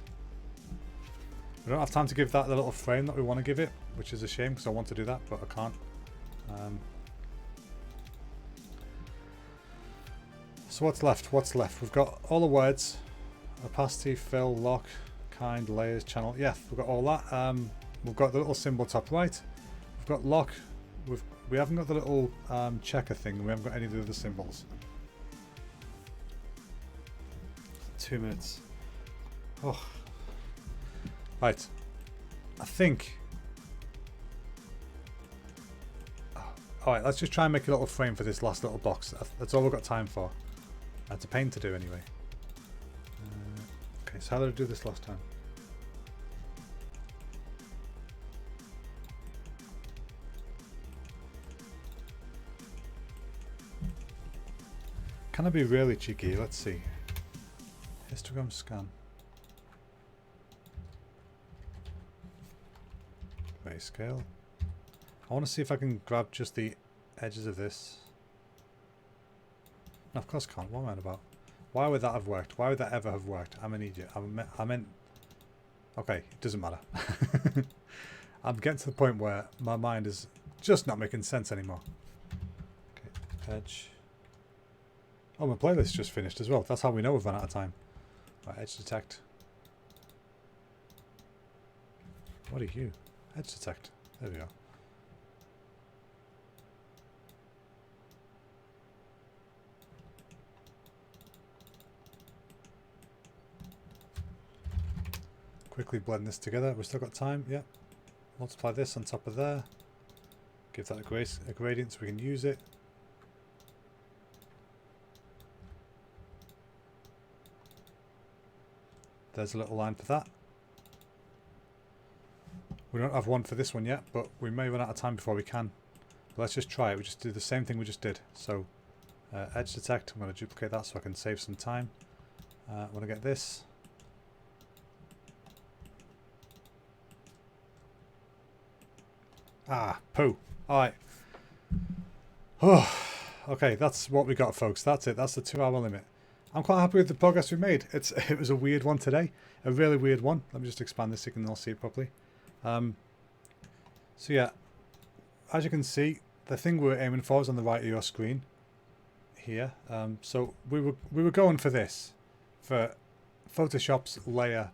We don't have time to give that the little frame that we want to give it, which is a shame because I want to do that, but I can't. So what's left? What's left? We've got all the words. Opacity, fill, lock, kind, layers, channel. Yeah, we've got all that. We've got the little symbol top right. We've got lock. We haven't got the little checker thing. We haven't got any of the other symbols. 2 minutes. Oh. Right. I think. Alright, let's just try and make a little frame for this last little box. That's all we've got time for. That's a pain to do anyway. Okay, so how did I do this last time? Can I be really cheeky? Let's see. Histogram scan. Grayscale. I want to see if I can grab just the edges of this. No, of course I can't. What am I on about? Why would that have worked? Why would that ever have worked? I'm an idiot. I meant... Okay, it doesn't matter. I'm getting to the point where my mind is just not making sense anymore. Okay, edge. Oh, my playlist just finished as well. That's how we know we've run out of time. Right, edge detect. What are you? Edge detect. There we go. Quickly blend this together. We've still got time. Yep. Multiply this on top of there. Give that a gradient so we can use it. There's a little line for that. We don't have one for this one yet, but we may run out of time before we can. But let's just try it. We just do the same thing we just did. So edge detect, I'm going to duplicate that so I can save some time. I want to get this. Ah, poo. Alright. Oh, okay, that's what we got, folks. That's it. That's the 2-hour limit. I'm quite happy with the progress we made. It was a weird one today. A really weird one. Let me just expand this so you can all see it properly. So yeah, as you can see, the thing we were aiming for is on the right of your screen here. So we were going for this, for Photoshop's layer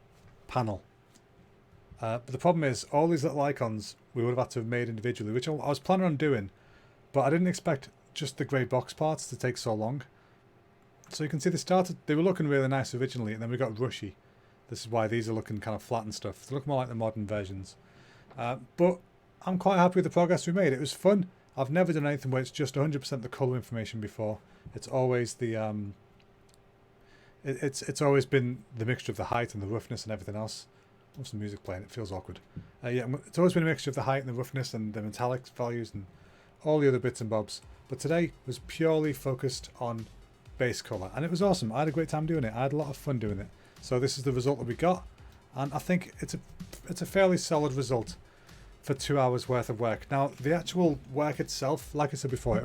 panel. But the problem is, all these little icons we would have had to have made individually, which I was planning on doing, but I didn't expect just the grey box parts to take so long. So you can see they were looking really nice originally, and then we got rushy. This is why these are looking kind of flat and stuff. They look more like the modern versions. But I'm quite happy with the progress we made. It was fun. I've never done anything where it's just 100% the colour information before. It's always the it's always been the mixture of the height and the roughness and everything else. What's the music playing? It feels awkward. Yeah, it's always been a mixture of the height and the roughness and the metallic values and all the other bits and bobs. But today was purely focused on base colour, and it was awesome. I had a great time doing it. I had a lot of fun doing it. So this is the result that we got, and I think it's a fairly solid result for 2 hours worth of work. Now the actual work itself, like I said before,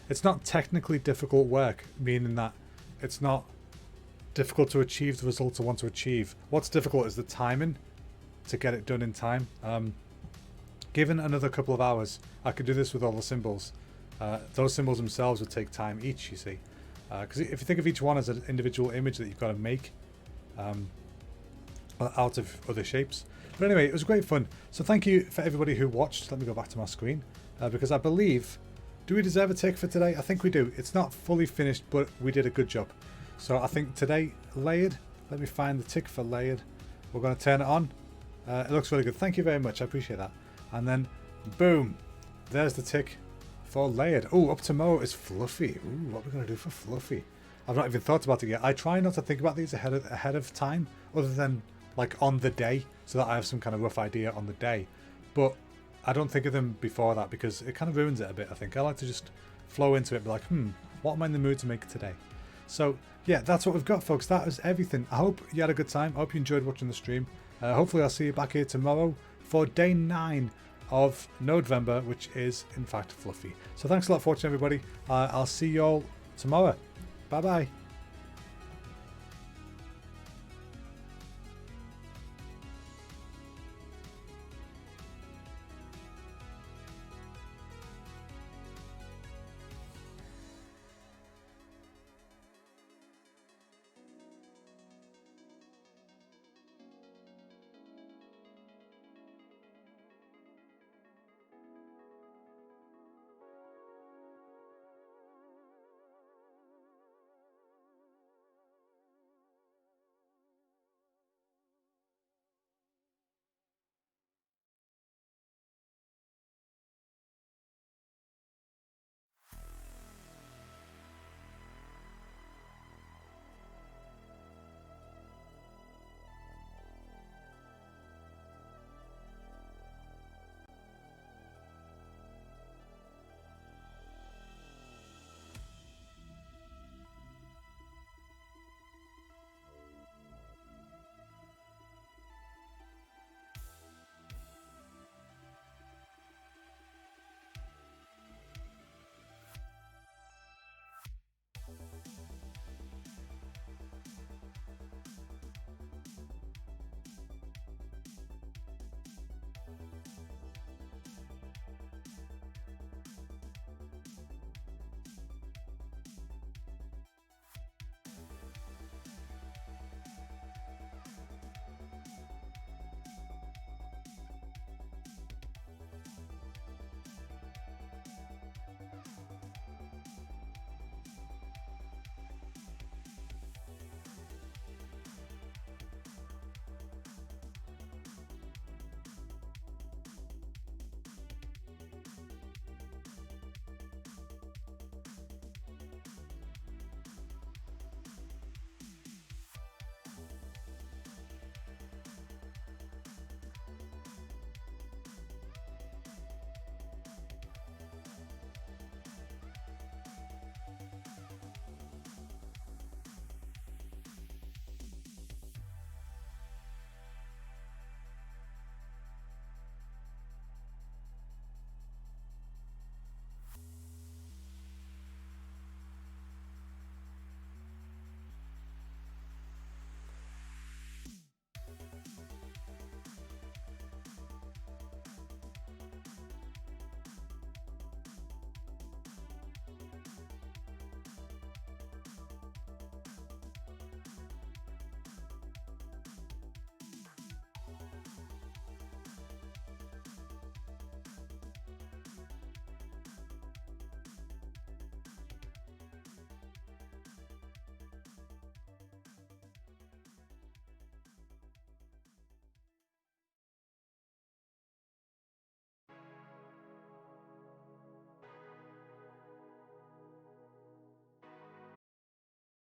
it's not technically difficult work, meaning that it's not difficult to achieve the results I want to achieve. What's difficult is the timing to get it done in time. Given another couple of hours, I could do this with all the symbols. Those symbols themselves would take time each, you see. Because if you think of each one as an individual image that you've got to make out of other shapes. But anyway, it was great fun. So thank you for everybody who watched. Let me go back to my screen. Because I believe, do we deserve a tick for today? I think we do. It's not fully finished, but we did a good job. So I think today, layered. Let me find the tick for layered. We're going to turn it on. It looks really good. Thank you very much. I appreciate that. And then, boom. There's the tick for layered. Oh, up tomorrow is fluffy. Ooh, what are we going to do for fluffy? I've not even thought about it yet. I try not to think about these ahead of time, other than like on the day, so that I have some kind of rough idea on the day. But I don't think of them before that because it kind of ruins it a bit, I think. I like to just flow into it, be like, what am I in the mood to make today? So yeah, that's what we've got, folks. That is everything. I hope you had a good time. I hope you enjoyed watching the stream. Hopefully I'll see you back here tomorrow for day 9 of November, which is in fact fluffy. So thanks a lot for watching, everybody. I'll see you all tomorrow. Bye bye.